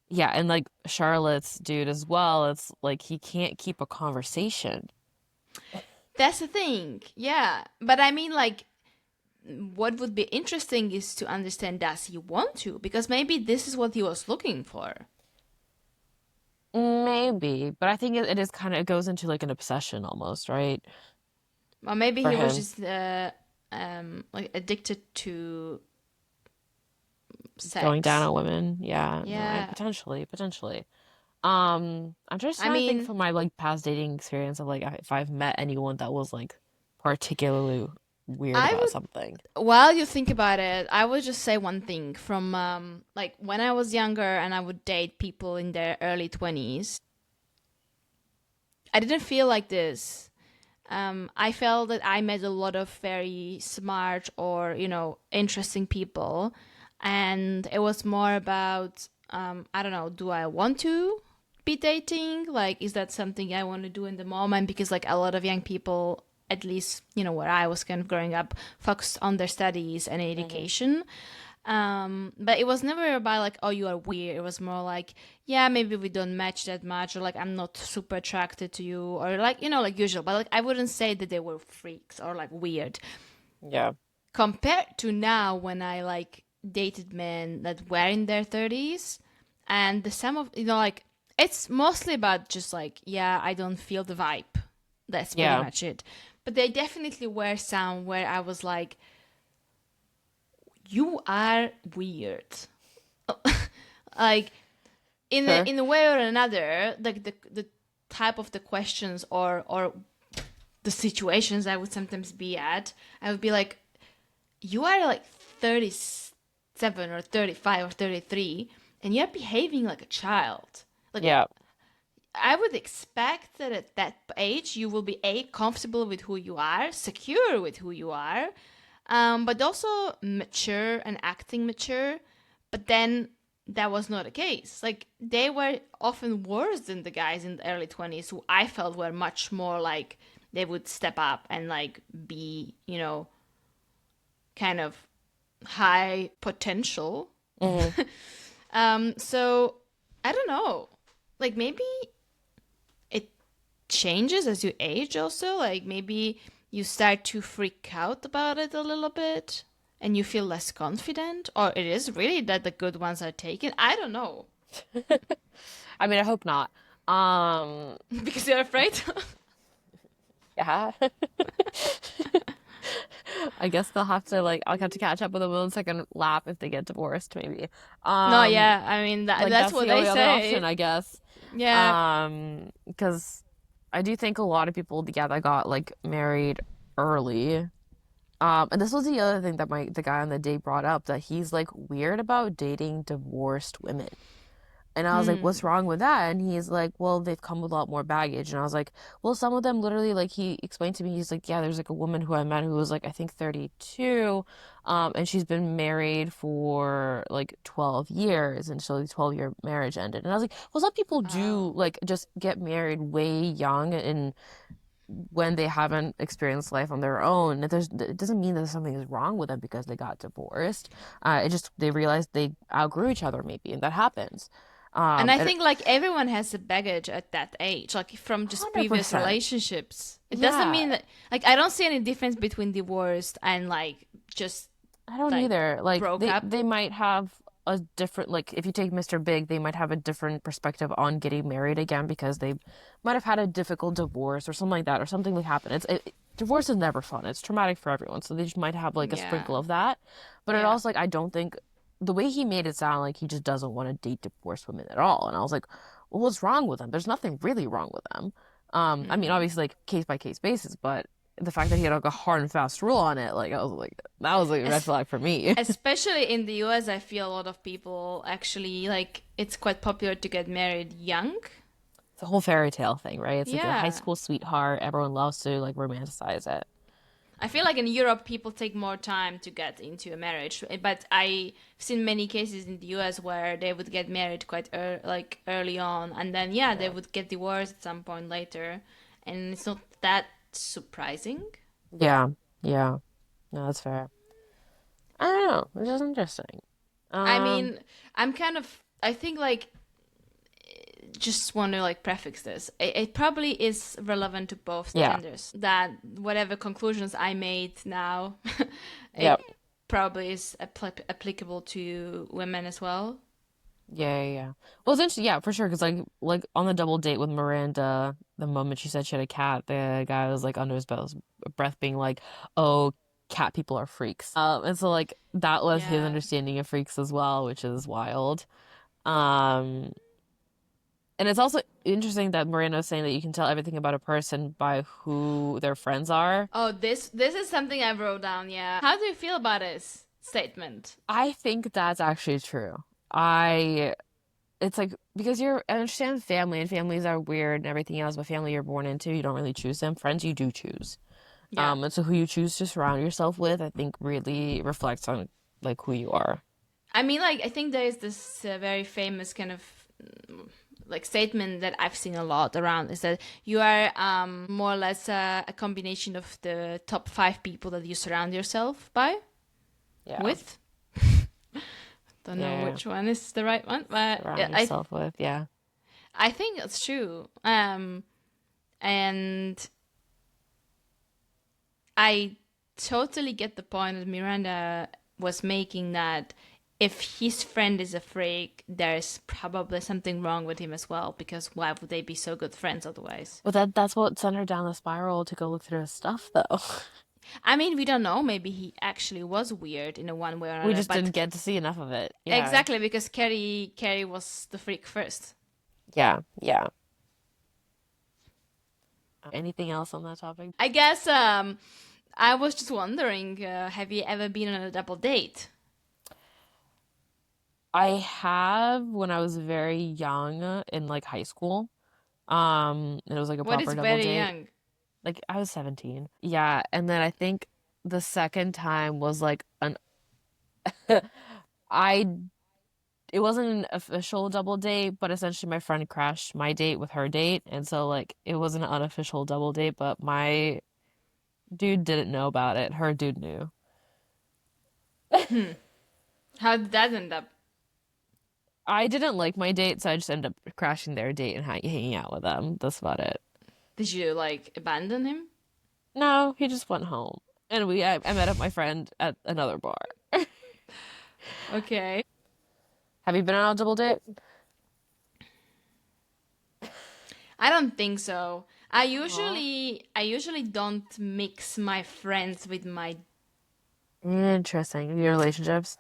[SPEAKER 2] Yeah, and like Charlotte's dude as well, it's like he can't keep a conversation.
[SPEAKER 1] That's the thing. Yeah. But I mean, like, what would be interesting is to understand, does he want to? Because maybe this is what he was looking for.
[SPEAKER 2] Maybe, but I think it is kind of, it goes into like an obsession almost, right?
[SPEAKER 1] Or maybe
[SPEAKER 2] For
[SPEAKER 1] he was
[SPEAKER 2] him.
[SPEAKER 1] just like addicted to
[SPEAKER 2] Going down
[SPEAKER 1] sex.
[SPEAKER 2] on women. Yeah, no,
[SPEAKER 1] Yeah.
[SPEAKER 2] potentially. I'm just
[SPEAKER 1] I
[SPEAKER 2] trying to think
[SPEAKER 1] mean,
[SPEAKER 2] from my like past dating experience of like if I've met anyone that was like particularly weird
[SPEAKER 1] I
[SPEAKER 2] about
[SPEAKER 1] would,
[SPEAKER 2] something.
[SPEAKER 1] while you think about it, I would just say one thing from like when I was younger and I would date people in their early 20s, I didn't feel like this. I felt that I met a lot of very smart or, interesting people. And it was more about, I don't know, do I want to be dating? Like, is that something I want to do in the moment? Because, like, a lot of young people, at least, where I was kind of growing up, focused on their studies and
[SPEAKER 2] Hmm.
[SPEAKER 1] education. But it was never about like, oh, you are weird. It was more like, yeah, maybe we don't match that much, or like I'm not super attracted to you, or like, like usual. But like I wouldn't say that they were freaks or like weird.
[SPEAKER 2] Yeah.
[SPEAKER 1] Compared to now when I like dated men that were in their 30s, and the sum of like it's mostly about just like, yeah, I don't feel the vibe. That's pretty
[SPEAKER 2] Yeah.
[SPEAKER 1] much it. But they definitely were some where I was like, you are weird. Like
[SPEAKER 2] Sure.
[SPEAKER 1] in a way or another, like the type of the questions or the situations I would sometimes be at, I would be like, you are like 37 or 35 or 33 and you're behaving like a child. Like
[SPEAKER 2] Yeah.
[SPEAKER 1] I would expect that at that age you will be comfortable with who you are, secure with who you are, but also mature and acting mature. But then that was not the case. Like they were often worse than the guys in the early 20s who I felt were much more like they would step up and like be, kind of high potential.
[SPEAKER 2] Hmm.
[SPEAKER 1] So I don't know. Like maybe it changes as you age also. Like maybe you start to freak out about it a little bit and you feel less confident, or it is really that the good ones are taken. I don't know.
[SPEAKER 2] I mean, I hope not. Um,
[SPEAKER 1] Because you're afraid.
[SPEAKER 2] yeah. I guess they'll have to like I'll have to catch up with them on the second lap if they get divorced, maybe.
[SPEAKER 1] No,
[SPEAKER 2] Um,
[SPEAKER 1] yeah. I mean
[SPEAKER 2] like
[SPEAKER 1] that's
[SPEAKER 2] that's
[SPEAKER 1] what
[SPEAKER 2] the
[SPEAKER 1] they
[SPEAKER 2] only other option,
[SPEAKER 1] say.
[SPEAKER 2] I guess.
[SPEAKER 1] Yeah.
[SPEAKER 2] Because I do think a lot of people, yeah, that got like married early. And this was the other thing that the guy on the date brought up that he's like weird about dating divorced women. And I was like, what's
[SPEAKER 1] Hmm.
[SPEAKER 2] wrong with that? And he's like, well, they've come with a lot more baggage. And I was like, well, some of them literally, like, he explained to me, he's like, yeah, there's like a woman who I met who was like, I think 32. And she's been married for like 12 years. And so the 12-year marriage ended. And I was like, well, some people do
[SPEAKER 1] Oh.
[SPEAKER 2] like just get married way young and when they haven't experienced life on their own. It doesn't mean that something is wrong with them because they got divorced. It just, they realized they outgrew each other maybe, and that happens.
[SPEAKER 1] And I
[SPEAKER 2] And
[SPEAKER 1] think like everyone has a baggage at that age, like from just previous
[SPEAKER 2] 100%.
[SPEAKER 1] relationships. It doesn't
[SPEAKER 2] Yeah,
[SPEAKER 1] mean that like I don't see any difference between divorced and like just
[SPEAKER 2] I don't
[SPEAKER 1] like
[SPEAKER 2] either. Like
[SPEAKER 1] broke
[SPEAKER 2] they
[SPEAKER 1] up.
[SPEAKER 2] they might have a different, like if you take Mr. Big, they might have a different perspective on getting married again because they might have had a difficult divorce or something like that or something like happened. Divorce is never fun. It's traumatic for everyone. So they just might have like a
[SPEAKER 1] Yeah.
[SPEAKER 2] sprinkle of that. But it
[SPEAKER 1] Yeah.
[SPEAKER 2] also like I don't think the way he made it sound like he just doesn't want to date divorced women at all. And I was like, well, what's wrong with them? There's nothing really wrong with them. I mean,
[SPEAKER 1] Hmm.
[SPEAKER 2] obviously, like case by case basis, but the fact that he had like a hard and fast rule on it, like I was like, that was like a red
[SPEAKER 1] Es-
[SPEAKER 2] flag for me.
[SPEAKER 1] Especially in the US, I feel a lot of people actually like it's quite popular to get married young.
[SPEAKER 2] It's a whole fairy tale thing, right? It's like a high
[SPEAKER 1] Yeah.
[SPEAKER 2] school sweetheart. Everyone loves to like romanticize it.
[SPEAKER 1] I feel like in Europe, people take more time to get into a marriage, but I've seen many cases in the US where they would get married quite like early on, and then yeah, they
[SPEAKER 2] Yeah.
[SPEAKER 1] would get divorced at some point later, and it's not that surprising.
[SPEAKER 2] Yeah. Yeah. No, that's fair. I don't know. It's just interesting.
[SPEAKER 1] I
[SPEAKER 2] Um,
[SPEAKER 1] mean, I think like just want to like prefix this. It probably is relevant to both
[SPEAKER 2] yeah.
[SPEAKER 1] genders. That whatever conclusions I made now,
[SPEAKER 2] Yep.
[SPEAKER 1] it probably is applicable to women as well.
[SPEAKER 2] Yeah, yeah, yeah. Well, it's interesting, yeah, for sure. Because like on the double date with Miranda, the moment she said she had a cat, the guy was like under his breath, being like, "Oh, cat people are freaks." And so like that was his
[SPEAKER 1] Yeah.
[SPEAKER 2] understanding of freaks as well, which is wild. Um, and it's also interesting that Miranda was saying that you can tell everything about a person by who their friends are.
[SPEAKER 1] Oh, this is something I wrote down. Yeah. How do you feel about this statement?
[SPEAKER 2] I think that's actually true. I it's like because I understand family and families are weird and everything else, but family you're born into, you don't really choose them. Friends you do choose.
[SPEAKER 1] Yeah.
[SPEAKER 2] And so who you choose to surround yourself with, I think really reflects on like who you are.
[SPEAKER 1] I mean, like I think there is this very famous kind of like statement that I've seen a lot around is that you are more or less a combination of the top five people that you surround yourself by
[SPEAKER 2] Yeah.
[SPEAKER 1] with. Don't know
[SPEAKER 2] Yeah.
[SPEAKER 1] which one is the right one, but
[SPEAKER 2] Surround yourself with. Yeah.
[SPEAKER 1] I think it's true. And I totally get the point that Miranda was making that if his friend is a freak, there's probably something wrong with him as well, because why would they be so good friends otherwise?
[SPEAKER 2] But that's what sent her down the spiral to go look through his stuff though.
[SPEAKER 1] I mean, we don't know. Maybe he actually was weird in a one way or
[SPEAKER 2] We
[SPEAKER 1] another,
[SPEAKER 2] just
[SPEAKER 1] but
[SPEAKER 2] didn't get to see enough of it. Yeah.
[SPEAKER 1] exactly because Carrie was the freak first.
[SPEAKER 2] Yeah. Yeah. Anything else on that topic?
[SPEAKER 1] I guess I was just wondering, have you ever been on a double date?
[SPEAKER 2] I have when I was very young in like high school. It was like a
[SPEAKER 1] What is
[SPEAKER 2] proper double
[SPEAKER 1] very
[SPEAKER 2] date.
[SPEAKER 1] young?
[SPEAKER 2] Like I was 17. Yeah, and then I think the second time was like an I it wasn't an official double date, but essentially my friend crashed my date with her date, and so like it was an unofficial double date, but my dude didn't know about it. Her dude knew.
[SPEAKER 1] Hmm. How did that end up?
[SPEAKER 2] I didn't like my date, so I just ended up crashing their date and hanging out with them. That's about it.
[SPEAKER 1] Did you like abandon him?
[SPEAKER 2] No, he just went home. And I met up my friend at another bar.
[SPEAKER 1] Okay.
[SPEAKER 2] Have you been on a double date?
[SPEAKER 1] I don't think so.
[SPEAKER 2] Aw.
[SPEAKER 1] I usually don't mix my friends with my
[SPEAKER 2] Interesting. Your relationships?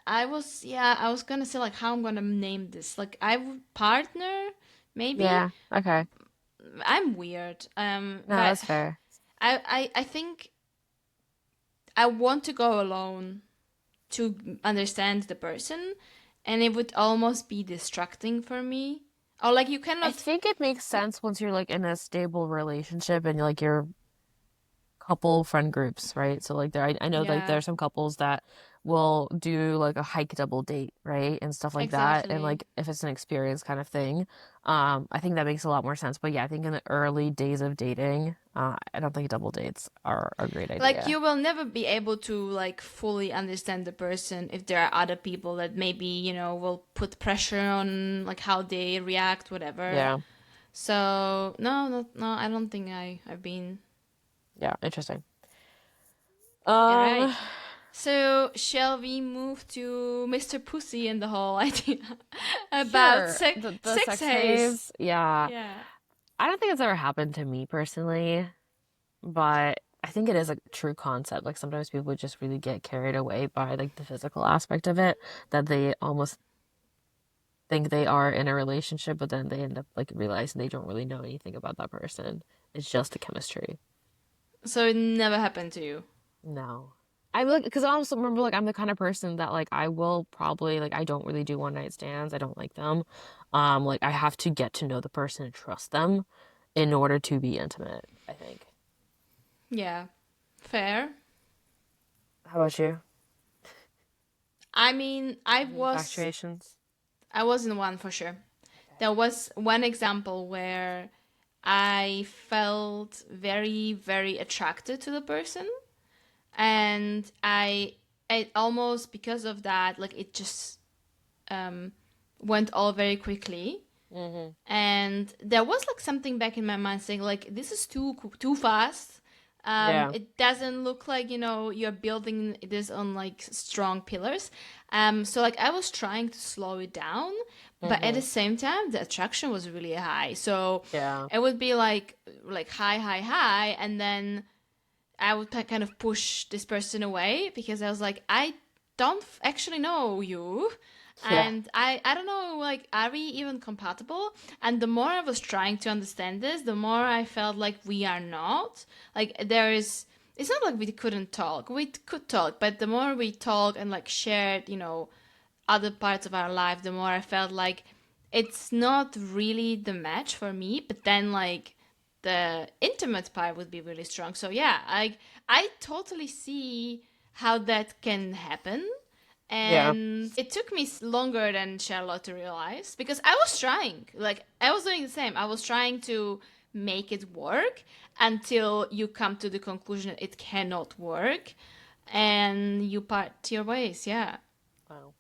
[SPEAKER 1] I was gonna say like how I'm gonna name this. Like I would partner, maybe.
[SPEAKER 2] Yeah. Okay.
[SPEAKER 1] I'm weird.
[SPEAKER 2] No,
[SPEAKER 1] But
[SPEAKER 2] that's fair.
[SPEAKER 1] I think I want to go alone to understand the person, and it would almost be distracting for me. Or like you
[SPEAKER 2] I
[SPEAKER 1] cannot.
[SPEAKER 2] think it makes sense once you're like in a stable relationship and like you're couple friend groups, right? So like I know like there
[SPEAKER 1] Yeah,
[SPEAKER 2] are some couples that will do like a hike double date, right? And stuff like that. And
[SPEAKER 1] exactly.
[SPEAKER 2] like if it's an experience kind of thing, I think that makes a lot more sense. But yeah, I think in the early days of dating, I don't think double dates are a great
[SPEAKER 1] Like
[SPEAKER 2] idea.
[SPEAKER 1] you will never be able to like fully understand the person if there are other people that maybe, will put pressure on like how they react, whatever.
[SPEAKER 2] Yeah.
[SPEAKER 1] So no, I don't think I've been.
[SPEAKER 2] Yeah, interesting.
[SPEAKER 1] All right.
[SPEAKER 2] Um,
[SPEAKER 1] So shall we move to Mr. Pussy and the whole idea about
[SPEAKER 2] sure. The
[SPEAKER 1] sex
[SPEAKER 2] sex
[SPEAKER 1] haze?
[SPEAKER 2] haze, yeah.
[SPEAKER 1] Yeah.
[SPEAKER 2] I don't think it's ever happened to me personally. But I think it is a true concept. Like sometimes people just really get carried away by like the physical aspect of it that they almost think they are in a relationship, but then they end up like realizing they don't really know anything about that person. It's just a chemistry.
[SPEAKER 1] So it never happened to you.
[SPEAKER 2] No. I'm like, because I also remember, like, I'm the kind of person that, like, I will probably, like, I don't really do one night stands. I don't like them. Like, I have to get to know the person and trust them in order to be intimate, I think.
[SPEAKER 1] Yeah, fair.
[SPEAKER 2] How about you?
[SPEAKER 1] I mean,
[SPEAKER 2] Any infatuations?
[SPEAKER 1] I was in one for sure.
[SPEAKER 2] Okay.
[SPEAKER 1] There was one example where I felt very, very attracted to the person, and I almost because of that, like it just um, went all very quickly.
[SPEAKER 2] Mm-hmm.
[SPEAKER 1] And there was like something back in my mind saying like this is too fast.
[SPEAKER 2] Yeah.
[SPEAKER 1] It doesn't look like you're building this on like strong pillars. So like I was trying to slow it down, but at
[SPEAKER 2] Mm-hmm.
[SPEAKER 1] the same time the attraction was really high. So
[SPEAKER 2] Yeah.
[SPEAKER 1] it would be like high, high, high, and then I would kind of push this person away because I was like, I don't actually know you.
[SPEAKER 2] Yeah.
[SPEAKER 1] And I don't know, like, are we even compatible? And the more I was trying to understand this, the more I felt like we are not. Like, it's not like we couldn't talk. We could talk, but the more we talk and, like, shared, other parts of our life, the more I felt like it's not really the match for me. But then, like, the intimate part would be really strong. So yeah, I totally see how that can happen.
[SPEAKER 2] Yeah.
[SPEAKER 1] And it took me longer than Charlotte to realize because I was trying. Like I was doing the same. I was trying to make it work until you come to the conclusion that it cannot work and you part your ways. Yeah.
[SPEAKER 2] Wow.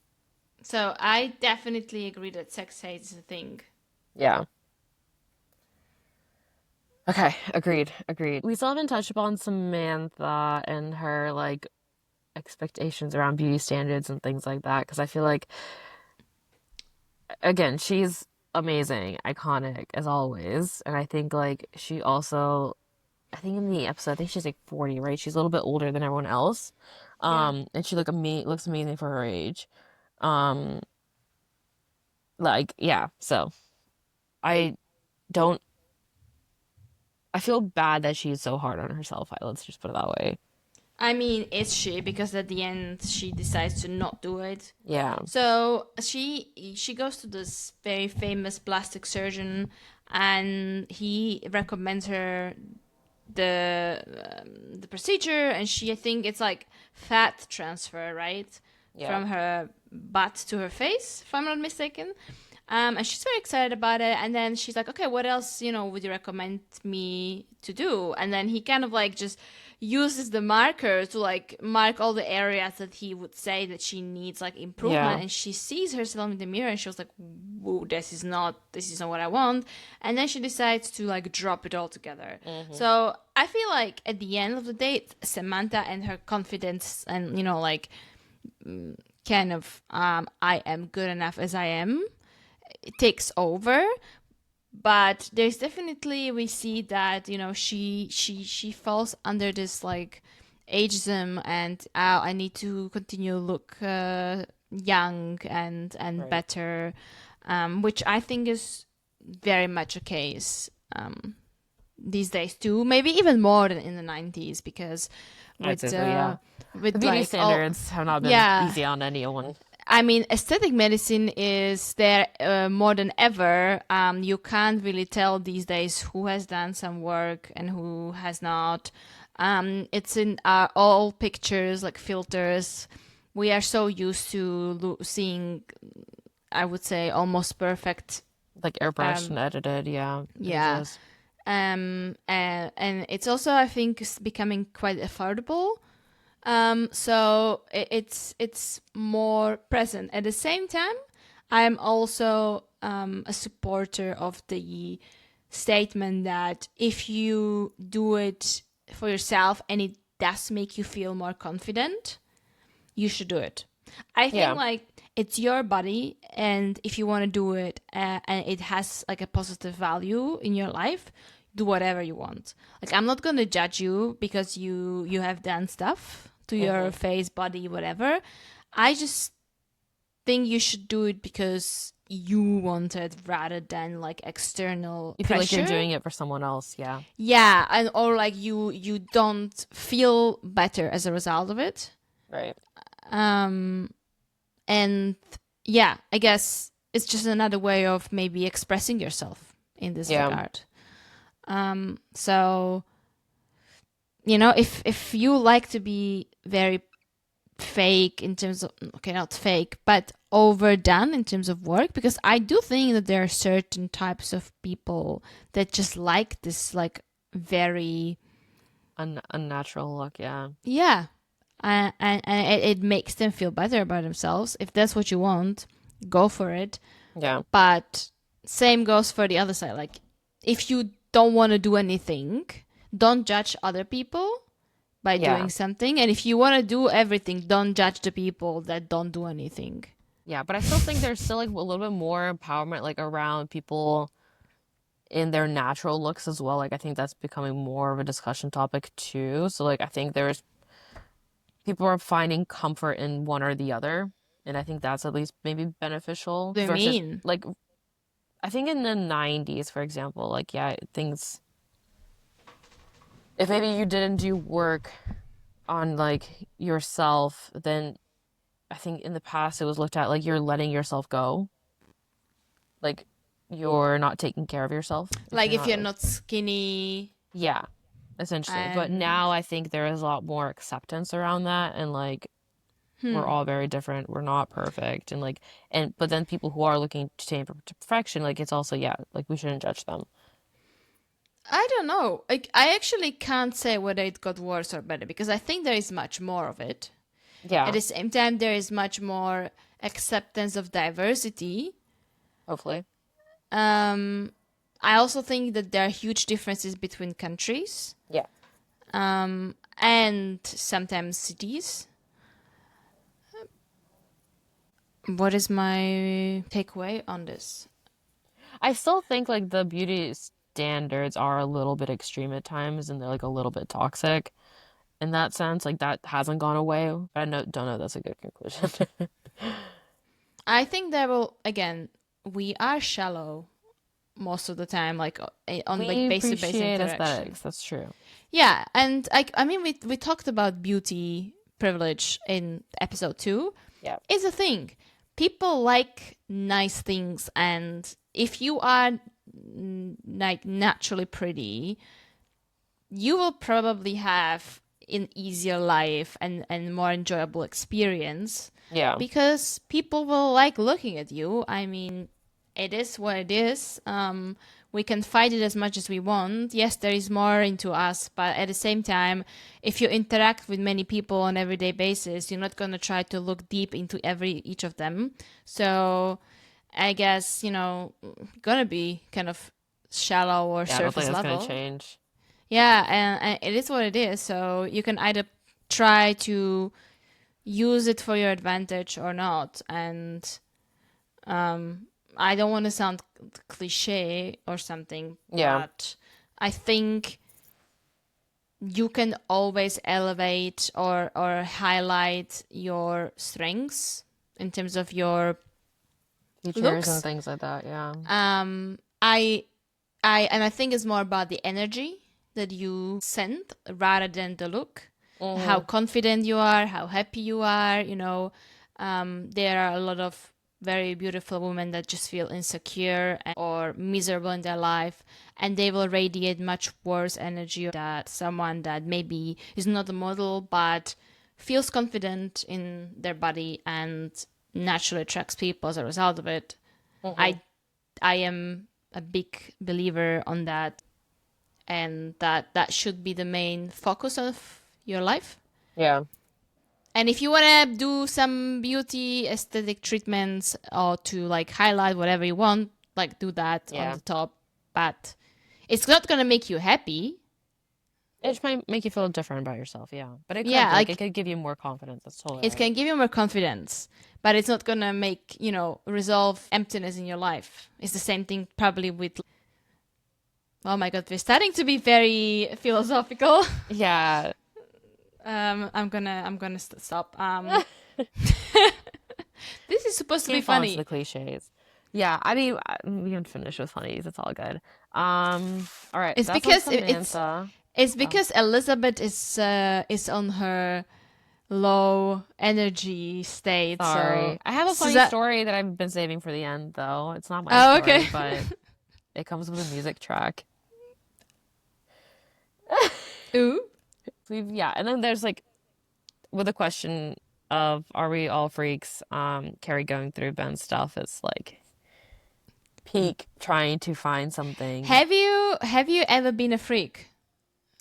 [SPEAKER 1] So I definitely agree that sex hate is a thing.
[SPEAKER 2] Yeah. Okay. Agreed. Agreed. We still haven't touched upon Samantha and her, like, expectations around beauty standards and things like that, because I feel like, again, she's amazing, iconic as always, and I think like she also, I think in the episode, I think she's like 40, right? She's a little bit older than everyone else,
[SPEAKER 1] Yeah.
[SPEAKER 2] and she looks amazing for her age, um, like yeah. So I don't, I feel bad that she's so hard on herself. Let's just put it that way.
[SPEAKER 1] I mean, is she? Because at the end, she decides to not do it.
[SPEAKER 2] Yeah,
[SPEAKER 1] So she goes to this very famous plastic surgeon, and he recommends her the procedure, and she I think it's like fat transfer, right,
[SPEAKER 2] yeah,
[SPEAKER 1] from her butt to her face, if I'm not mistaken. And she's very excited about it. And then she's like, okay, what else, would you recommend me to do? And then he kind of like just uses the marker to like mark all the areas that he would say that she needs like improvement.
[SPEAKER 2] yeah,
[SPEAKER 1] And she sees herself in the mirror and she was like, whoa, this is not what I want. And then she decides to like drop it all together.
[SPEAKER 2] hmm,
[SPEAKER 1] So I feel like at the end of the day, Samantha and her confidence and, like kind of, I am good enough as I am, it takes over. But there's definitely, we see that she falls under this like ageism, and I need to continue look young and
[SPEAKER 2] right,
[SPEAKER 1] better, which I think is very much a case these days too, maybe even more than in the 90s, because
[SPEAKER 2] I'd
[SPEAKER 1] with
[SPEAKER 2] say so. Yeah, the
[SPEAKER 1] with
[SPEAKER 2] beauty
[SPEAKER 1] like all,
[SPEAKER 2] standards have not been
[SPEAKER 1] yeah,
[SPEAKER 2] easy on anyone.
[SPEAKER 1] I mean, aesthetic medicine is there more than ever. You can't really tell these days who has done some work and who has not. It's in all pictures, like filters. We are so used to seeing, I would say, almost perfect.
[SPEAKER 2] Like airbrushed and edited, yeah,
[SPEAKER 1] Yeah.
[SPEAKER 2] images.
[SPEAKER 1] And it's also, I think, becoming quite affordable. So it's more present. At the same time, I'm also a supporter of the statement that if you do it for yourself and it does make you feel more confident, you should do it. I think
[SPEAKER 2] Yeah,
[SPEAKER 1] like it's your body, and if you want to do it and it has like a positive value in your life, do whatever you want. Like I'm not gonna judge you because you have done stuff to your
[SPEAKER 2] hmm,
[SPEAKER 1] face, body, whatever. I just think you should do it because you want it rather than like external
[SPEAKER 2] You feel like you're
[SPEAKER 1] pressure.
[SPEAKER 2] doing it for someone else, yeah.
[SPEAKER 1] Yeah, and or like you don't feel better as a result of it.
[SPEAKER 2] Right.
[SPEAKER 1] Um, and yeah, I guess it's just another way of maybe expressing yourself in this
[SPEAKER 2] Yeah.
[SPEAKER 1] regard. So if you like to be very fake in terms of, okay, not fake, but overdone in terms of work, because I do think that there are certain types of people that just like this like very
[SPEAKER 2] Unnatural look, yeah.
[SPEAKER 1] yeah, and it makes them feel better about themselves. If that's what you want, go for it.
[SPEAKER 2] Yeah.
[SPEAKER 1] But same goes for the other side. Like, if you don't want to do anything, don't judge other people by
[SPEAKER 2] Yeah.
[SPEAKER 1] doing something. And if you want to do everything, don't judge the people that don't do anything.
[SPEAKER 2] Yeah, but I still think there's still like a little bit more empowerment like around people in their natural looks as well. Like I think that's becoming more of a discussion topic too. So like I think there's people are finding comfort in one or the other, and I think that's at least maybe beneficial
[SPEAKER 1] What do you
[SPEAKER 2] versus
[SPEAKER 1] mean?
[SPEAKER 2] like I think in the 90s, for example, like yeah, things if maybe you didn't do work on like yourself, then I think in the past it was looked at like you're letting yourself go. Like you're not taking care of yourself
[SPEAKER 1] Like, if you're
[SPEAKER 2] like
[SPEAKER 1] not skinny
[SPEAKER 2] yeah, essentially. But
[SPEAKER 1] and
[SPEAKER 2] now I think there is a lot more acceptance around that and like we're all very different. We're not perfect and like and but then people who are looking to attain to perfection, like it's also yeah, like we shouldn't judge them.
[SPEAKER 1] I don't know. I actually can't say whether it got worse or better, because I think there is much more of it. At
[SPEAKER 2] Yeah,
[SPEAKER 1] the same time, there is much more acceptance of diversity.
[SPEAKER 2] hopefully.
[SPEAKER 1] Um, I also think that there are huge differences between countries,
[SPEAKER 2] Yeah.
[SPEAKER 1] and sometimes cities. What is my takeaway on this?
[SPEAKER 2] I still think like the beauty standards are a little bit extreme at times and they're like a little bit toxic in that sense. Like that hasn't gone away, but don't know if that's a good conclusion.
[SPEAKER 1] I think there will, again, we are shallow most of the time, like on like
[SPEAKER 2] We
[SPEAKER 1] base-to-base
[SPEAKER 2] appreciate
[SPEAKER 1] interaction.
[SPEAKER 2] aesthetics, that's true.
[SPEAKER 1] Yeah, and I mean, we talked about beauty privilege in episode 2.
[SPEAKER 2] Yeah.
[SPEAKER 1] It's a thing. People like nice things, and if you are like naturally pretty, you will probably have an easier life and more enjoyable experience,
[SPEAKER 2] Yeah.
[SPEAKER 1] because people will like looking at you. I mean, it is what it is. We can fight it as much as we want. Yes, there is more into us, but at the same time, if you interact with many people on everyday basis, you're not gonna try to look deep into each of them. So I guess, gonna be kind of shallow or
[SPEAKER 2] Yeah, I don't think
[SPEAKER 1] surface
[SPEAKER 2] that's
[SPEAKER 1] level.
[SPEAKER 2] gonna change.
[SPEAKER 1] Yeah, and it is what it is. So you can either try to use it for your advantage or not. And I don't want to sound cliche or something,
[SPEAKER 2] Yeah.
[SPEAKER 1] but I think you can always elevate or highlight your strengths in terms of your
[SPEAKER 2] Features
[SPEAKER 1] looks.
[SPEAKER 2] and things like that, yeah.
[SPEAKER 1] I think it's more about the energy that you send rather than the look. How confident you are, how happy you are. There are a lot of very beautiful women that just feel insecure or miserable in their life, and they will radiate much worse energy than someone that maybe is not a model but feels confident in their body and naturally attracts people as a result of it. I am a big believer on that, and that should be the main focus of your life.
[SPEAKER 2] Yeah.
[SPEAKER 1] And if you want to do some beauty aesthetic treatments or to like highlight whatever you want, like do that on
[SPEAKER 2] Yeah.
[SPEAKER 1] the top, but it's not going to make you happy.
[SPEAKER 2] It just might make you feel different about yourself, yeah. But it could,
[SPEAKER 1] Yeah,
[SPEAKER 2] like,
[SPEAKER 1] like
[SPEAKER 2] it could give you more confidence. That's totally
[SPEAKER 1] it
[SPEAKER 2] right.
[SPEAKER 1] can give you more confidence, but it's not going to make, resolve emptiness in your life. It's the same thing probably with, oh my God, we're starting to be very philosophical.
[SPEAKER 2] Yeah.
[SPEAKER 1] I'm gonna stop. This is supposed to be
[SPEAKER 2] Can't fall into
[SPEAKER 1] funny.
[SPEAKER 2] the cliches. Yeah, I mean, we can finish with honeys. It's all good. All right,
[SPEAKER 1] It's
[SPEAKER 2] that's on
[SPEAKER 1] because it's
[SPEAKER 2] Samantha.
[SPEAKER 1] it's
[SPEAKER 2] Oh,
[SPEAKER 1] because Elizabeth is on her low energy state. So
[SPEAKER 2] sorry. I have a funny
[SPEAKER 1] Suzanne.
[SPEAKER 2] story that I've been saving for the end, though. It's not my
[SPEAKER 1] Oh,
[SPEAKER 2] story,
[SPEAKER 1] okay.
[SPEAKER 2] but it comes with a music track.
[SPEAKER 1] Ooh.
[SPEAKER 2] Yeah, and then there's like with the question of are we all freaks? Carrie going through Ben's stuff is like peak trying to find something.
[SPEAKER 1] Have you ever been a freak?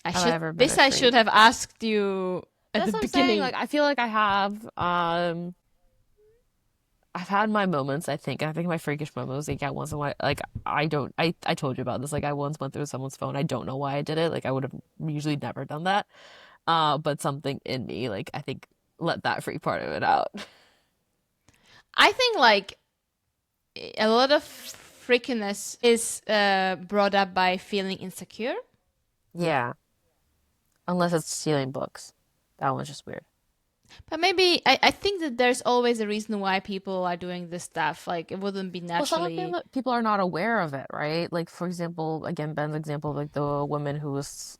[SPEAKER 2] Have I ever been a
[SPEAKER 1] I should
[SPEAKER 2] freak?
[SPEAKER 1] have asked you at the
[SPEAKER 2] That's what I'm saying.
[SPEAKER 1] beginning.
[SPEAKER 2] Like I feel like I have. I've had my moments, I think. I think my freakish moments, like, once in a while, like, I don't, I told you about this. Like, I once went through someone's phone. I don't know why I did it. Like, I would have usually never done that. But something in me, like, I think let that freak part of it out.
[SPEAKER 1] I think like a lot of freakiness is brought up by feeling insecure.
[SPEAKER 2] Yeah. Unless it's stealing books. That one's just weird.
[SPEAKER 1] But maybe I think that there's always a reason why people are doing this stuff. Like it wouldn't be
[SPEAKER 2] Well, some of
[SPEAKER 1] naturally.
[SPEAKER 2] people are not aware of it, right? Like, for example, again, Ben's example, like the woman who was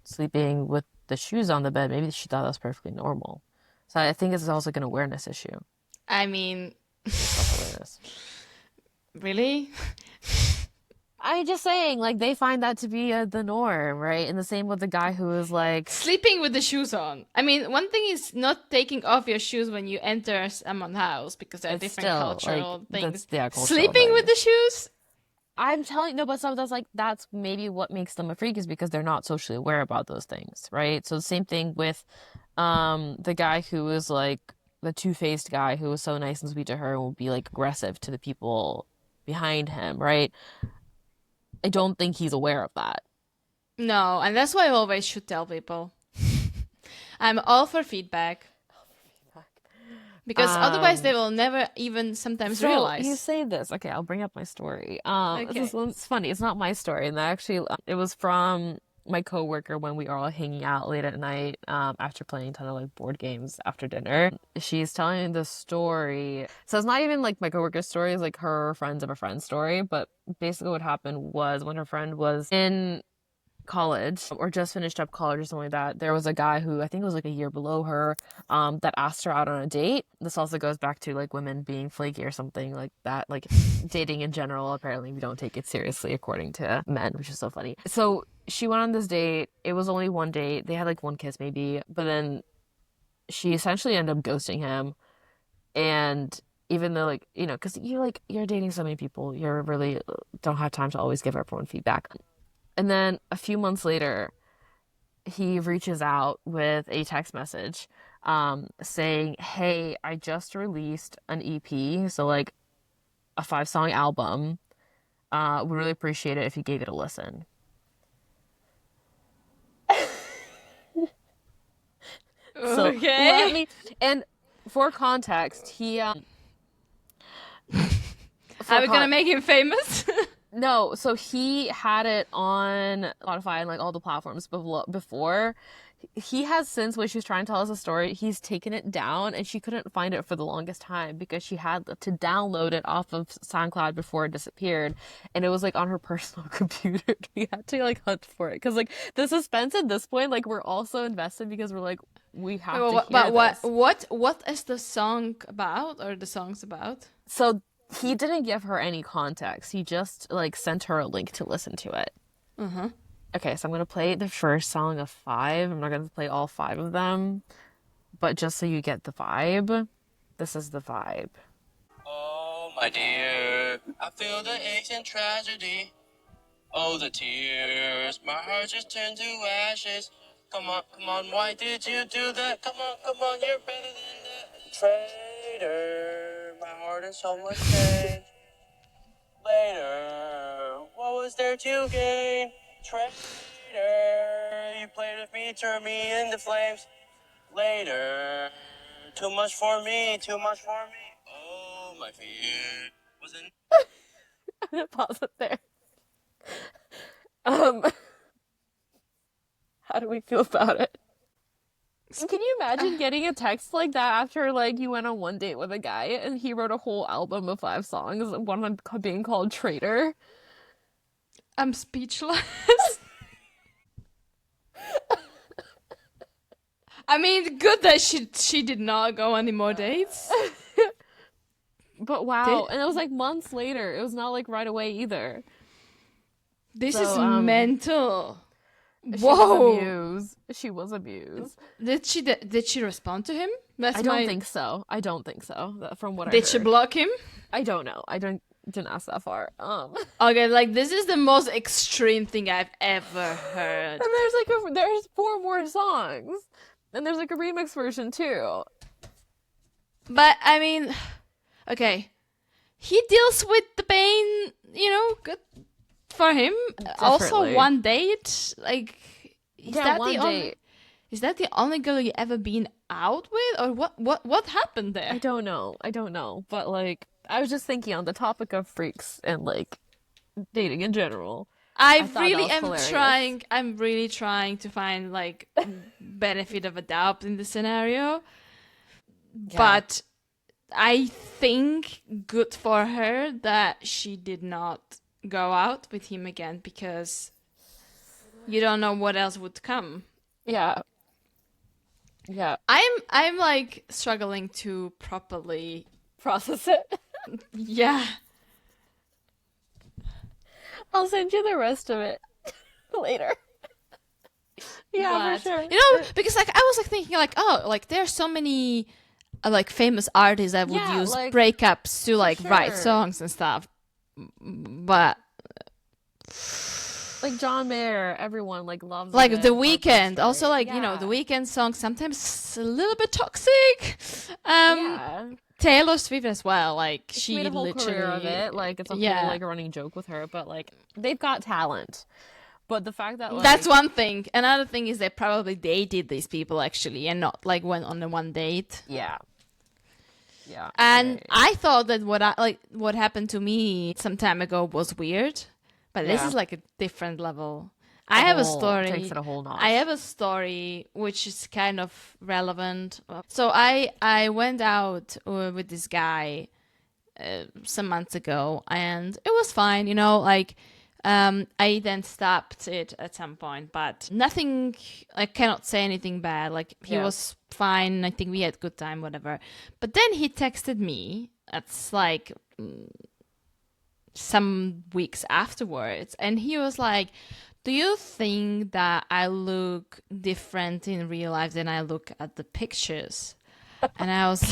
[SPEAKER 2] sleeping with the shoes on the bed, maybe she thought that was perfectly normal. So I think it's also like an awareness issue,
[SPEAKER 1] I mean,
[SPEAKER 2] self-awareness.
[SPEAKER 1] really?
[SPEAKER 2] I'm just saying, like, they find that to be the norm, right? And the same with the guy who was like,
[SPEAKER 1] Sleeping with the shoes on. I mean, one thing is not taking off your shoes when you enter someone's house because there are
[SPEAKER 2] it's
[SPEAKER 1] different
[SPEAKER 2] still like
[SPEAKER 1] cultural
[SPEAKER 2] that's
[SPEAKER 1] things.
[SPEAKER 2] yeah, cultural
[SPEAKER 1] Sleeping with the
[SPEAKER 2] things.
[SPEAKER 1] shoes?
[SPEAKER 2] I'm telling no, but some that's like that's maybe what makes them a freak is because they're not socially aware about those things, right? So the same thing with the guy who was like the two-faced guy who was so nice and sweet to her and would be like aggressive to the people behind him, right? I don't think he's aware of that.
[SPEAKER 1] No, and that's why I always should tell people. I'm all for feedback because otherwise they
[SPEAKER 2] Um,
[SPEAKER 1] will never even sometimes
[SPEAKER 2] So you
[SPEAKER 1] realize.
[SPEAKER 2] say this. Okay, I'll bring up my story. This is
[SPEAKER 1] Okay.
[SPEAKER 2] it's funny. It's not my story, and that actually it was from my coworker when we were all hanging out late at night, after playing a ton of like board games after dinner. She's telling the story. So it's not even like my coworker's story, it's like her friends of a friend's story. But basically what happened was when her friend was in college or just finished up college or something like that, there was a guy who I think was like a year below her, that asked her out on a date. This also goes back to like women being flaky or something like that. Like dating in general, apparently we don't take it seriously according to men, which is so funny. So she went on this date. It was only one date. They had like one kiss maybe, but then she essentially ended up ghosting him. And even though like, because you're dating so many people, you're really don't have time to always give everyone feedback. And then a few months later, he reaches out with a text message, saying, "Hey, I just released an EP, so like a 5-song album. Would really appreciate it if you gave it a listen." So let
[SPEAKER 1] Okay.
[SPEAKER 2] me, and for context,
[SPEAKER 1] Are
[SPEAKER 2] for
[SPEAKER 1] we gonna
[SPEAKER 2] con
[SPEAKER 1] make him famous?
[SPEAKER 2] no, so he had it on Spotify and like all the platforms before. He has since, when she was trying to tell us a story, he's taken it down and she couldn't find it for the longest time because she had to download it off of SoundCloud before it disappeared. And it was like on her personal computer. We had to like hunt for it. Because like the suspense at this point, like we're also invested because we're like, we
[SPEAKER 1] Wait,
[SPEAKER 2] have to hear
[SPEAKER 1] but
[SPEAKER 2] this.
[SPEAKER 1] what is the song about or the songs about?
[SPEAKER 2] So he didn't give her any context. He just like sent her a link to listen to it.
[SPEAKER 1] Uh-huh.
[SPEAKER 2] Okay, so I'm gonna play the first song of 5. I'm not gonna play all 5 of them, but just so you get the vibe, this is the vibe. Oh, my dear, I feel the aches and tragedy. Oh, the tears, my heart just turned to ashes. Come on, why did you do that? Come on, you're better than that. Traitor, my heart in so much pain. Later, what was there to gain? Traitor, you played with me, turned me into flames. Later, too much for me, too much for me. Oh, my fear wasn't. I'm gonna pause it there. Um, how do we feel about it? Can you imagine getting a text like that after like you went on one date with a guy and he wrote a whole album of 5 songs, one of them being called Traitor?
[SPEAKER 1] I'm speechless. I mean, good that she did not go on any more dates.
[SPEAKER 2] But wow, and it was like months later. It was not like right away either.
[SPEAKER 1] This
[SPEAKER 2] So,
[SPEAKER 1] is mental.
[SPEAKER 2] She was
[SPEAKER 1] Whoa.
[SPEAKER 2] amused. She was amused.
[SPEAKER 1] Did she respond to him?
[SPEAKER 2] I don't think so. I don't think so. From what I
[SPEAKER 1] Did
[SPEAKER 2] heard.
[SPEAKER 1] she block him?
[SPEAKER 2] I don't know. Didn't ask that far.
[SPEAKER 1] Okay, like this is the most extreme thing I've ever heard.
[SPEAKER 2] And there's 4 more songs. And there's like a remix version too.
[SPEAKER 1] But I mean, okay, he deals with the pain, you know, good for him. Also, one date, like, is that
[SPEAKER 2] one
[SPEAKER 1] the
[SPEAKER 2] date.
[SPEAKER 1] Is that the only girl you ever been out with, or what happened there?
[SPEAKER 2] I don't know. But like, I was just thinking on the topic of freaks and like dating in general.
[SPEAKER 1] I'm really trying to find like benefit of a doubt in the scenario. Yeah. But I think good for her that she did not go out with him again, because you don't know what else would come.
[SPEAKER 2] Yeah.
[SPEAKER 1] I'm like struggling to properly
[SPEAKER 2] process it.
[SPEAKER 1] Yeah.
[SPEAKER 2] I'll send you the rest of it later. Yeah,
[SPEAKER 1] but,
[SPEAKER 2] for sure.
[SPEAKER 1] You know, because like I was like thinking like, oh, like there's so many like famous artists that would use like, breakups to like write songs and stuff. But
[SPEAKER 2] like John Mayer, everyone like loves
[SPEAKER 1] like The Weeknd. Also like, you know, The Weeknd songs sometimes a little bit toxic. Taylor Swift as well, like she
[SPEAKER 2] made a whole
[SPEAKER 1] literally
[SPEAKER 2] career of it. Like it's a whole like a running joke with her, but like they've got talent. But the fact that like,
[SPEAKER 1] that's one thing. Another thing is they probably dated these people actually, and not like went on a one date.
[SPEAKER 2] Yeah.
[SPEAKER 1] And I thought that what happened to me some time ago was weird, but this is like a different level. I have a story.
[SPEAKER 2] Takes it a whole notch.
[SPEAKER 1] I have a story which is kind of relevant. So I went out with this guy some months ago, and it was fine. You know, like I then stopped it at some point, but nothing. I cannot say anything bad. Like he was fine. I think we had a good time, whatever. But then he texted me. It's like some weeks afterwards, and he was like, do you think that I look different in real life than I look at the pictures? And I was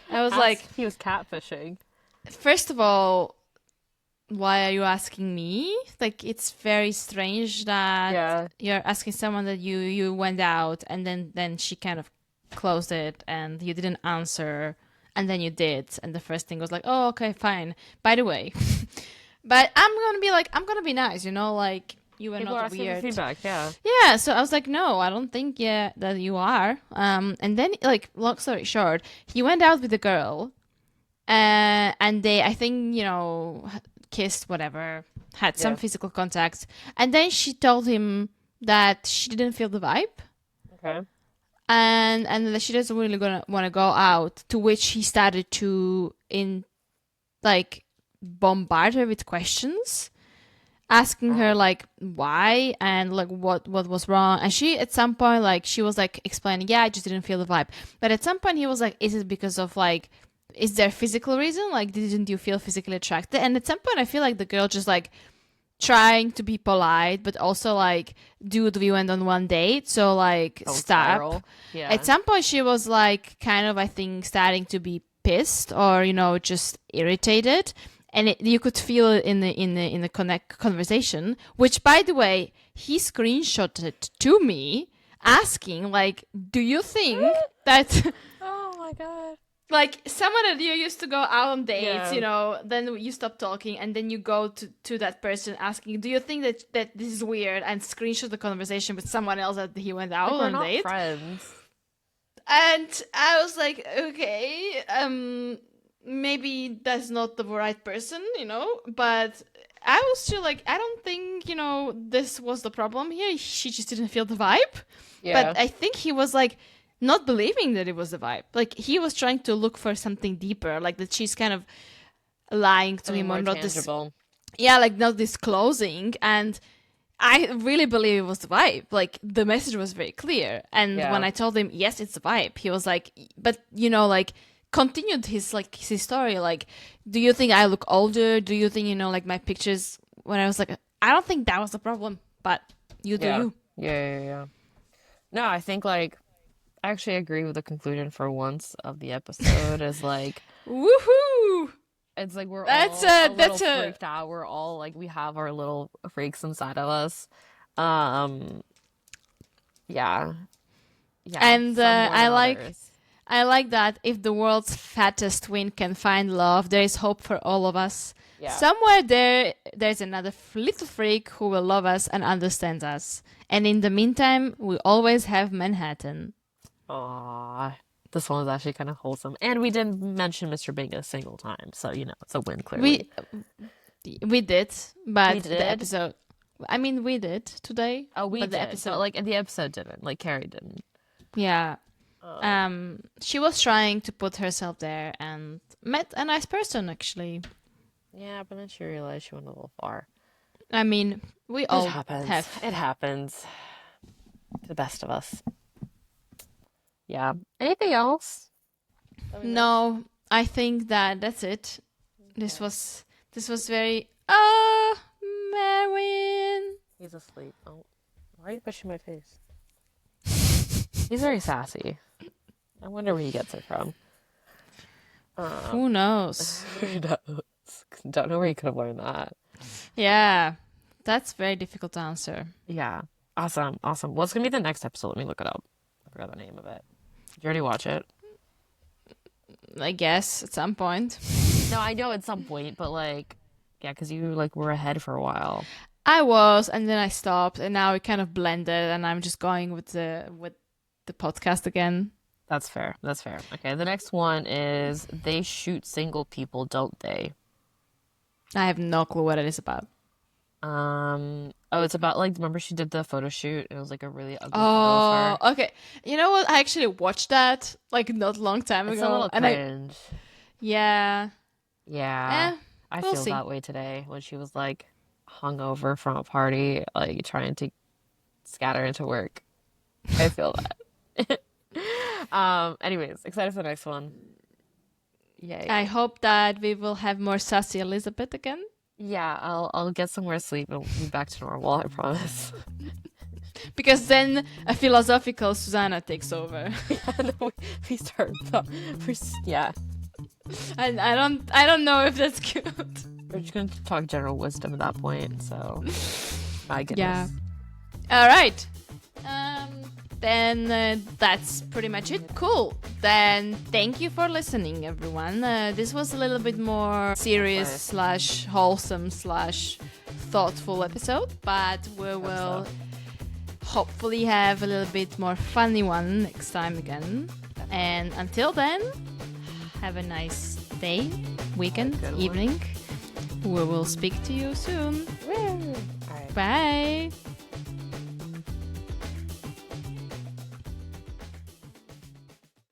[SPEAKER 1] like,
[SPEAKER 2] he was catfishing.
[SPEAKER 1] First of all, why are you asking me? Like, it's very strange that you're asking someone that you went out and then she kind of closed it and you didn't answer, and then you did, and the first thing was like, oh, okay, fine. By the way, but I'm gonna be nice, you know, like. You were
[SPEAKER 2] People
[SPEAKER 1] not weird.
[SPEAKER 2] Feedback,
[SPEAKER 1] Yeah, so I was like, no, I don't think that you are. And then, like, long story short, he went out with a girl, and they, I think, you know, kissed, whatever, had some physical contact, and then she told him that she didn't feel the vibe.
[SPEAKER 2] Okay.
[SPEAKER 1] And that she doesn't really want to go out. To which he started to bombard her with questions, asking her like why and like what was wrong. And she at some point like she was like explaining, I just didn't feel the vibe. But at some point he was like, is it because of like, is there a physical reason, like didn't you feel physically attracted? And at some point I feel like the girl just like trying to be polite, but also like, dude, we went on one date, so like stop. At some point she was like kind of, I think, starting to be pissed or, you know, just irritated. And you could feel it in the conversation, which, by the way, he screenshotted to me, asking, like, do you think that...
[SPEAKER 2] Oh, my God.
[SPEAKER 1] Like, someone that you used to go out on dates, you know, then you stop talking, and then you go to that person asking, do you think that this is weird? And screenshot the conversation with someone else that he went out on date.
[SPEAKER 2] Friends.
[SPEAKER 1] And I was like, okay, maybe that's not the right person, but I was still like, I don't think, this was the problem here. She just didn't feel the vibe.
[SPEAKER 2] Yeah.
[SPEAKER 1] But I think he was like not believing that it was the vibe. Like he was trying to look for something deeper, like that she's kind of lying to him or not
[SPEAKER 2] tangible.
[SPEAKER 1] like not disclosing. And I really believe it was the vibe. Like the message was very clear. And when I told him, yes, it's the vibe, he was like, but like continued his story. Like, do you think I look older? Do you think, like my pictures, when I was like, I don't think that was the problem, but you do you.
[SPEAKER 2] Yeah. No, I think like, I actually agree with the conclusion for once of the episode is like,
[SPEAKER 1] woohoo!
[SPEAKER 2] It's like we're all freaked out. We're all like, we have our little freaks inside of us. Yeah.
[SPEAKER 1] And I like that if the world's fattest twin can find love, there is hope for all of us. Yeah. Somewhere there's another little freak who will love us and understand us. And in the meantime, we always have Manhattan.
[SPEAKER 2] Aww. This one was actually kind of wholesome. And we didn't mention Mr. Bing a single time. So, it's a win, clearly.
[SPEAKER 1] We did, but the episode... I mean, we did today.
[SPEAKER 2] Oh, we
[SPEAKER 1] did.
[SPEAKER 2] The episode, but, the episode didn't. Like, Carrie didn't.
[SPEAKER 1] Yeah. She was trying to put herself there and met a nice person, actually.
[SPEAKER 2] Yeah, but then she realized she went a little far.
[SPEAKER 1] I mean, we all have.
[SPEAKER 2] It happens. To the best of us. Yeah. Anything else?
[SPEAKER 1] No, I think that's it. Okay. This was very Merwin.
[SPEAKER 2] He's asleep. Oh, why are you pushing my face? He's very sassy. I wonder where he gets it from.
[SPEAKER 1] Who knows?
[SPEAKER 2] Who knows? Don't know where he could have learned that.
[SPEAKER 1] Yeah, that's very difficult to answer.
[SPEAKER 2] Yeah. Awesome. What's going to be the next episode? Let me look it up. I forgot the name of it. Did you already watch it?
[SPEAKER 1] I guess at some point.
[SPEAKER 2] No, I know at some point, but yeah, because you were ahead for a while.
[SPEAKER 1] I was, and then I stopped, and now it kind of blended, and I'm just going with the podcast again.
[SPEAKER 2] That's fair. Okay, the next one is They Shoot Single People, Don't They?
[SPEAKER 1] I have no clue what it is about.
[SPEAKER 2] It's about remember she did the photo shoot? It was a really ugly photo
[SPEAKER 1] of her. Okay. You know what? I actually watched that not long time ago.
[SPEAKER 2] It's a little cringe.
[SPEAKER 1] Yeah.
[SPEAKER 2] I feel that way today when she was hungover from a party, trying to scatter into work. I feel that. Anyways, excited for the next one. Yay.
[SPEAKER 1] I hope that we will have more sassy Elizabeth again.
[SPEAKER 2] Yeah, I'll get some more sleep and we'll be back to normal, I promise.
[SPEAKER 1] Because then a philosophical Susanna takes over.
[SPEAKER 2] we start. Yeah.
[SPEAKER 1] And I don't know if that's good.
[SPEAKER 2] We're just gonna talk general wisdom at that point. So, my goodness.
[SPEAKER 1] Yeah. All right. Then that's pretty much it. Cool. Then thank you for listening, everyone. This was a little bit more serious / wholesome / thoughtful episode, but we will hopefully have a little bit more funny one next time again. And until then, have a nice day, weekend, evening. We will speak to you soon.
[SPEAKER 2] Woo. All right.
[SPEAKER 1] Bye.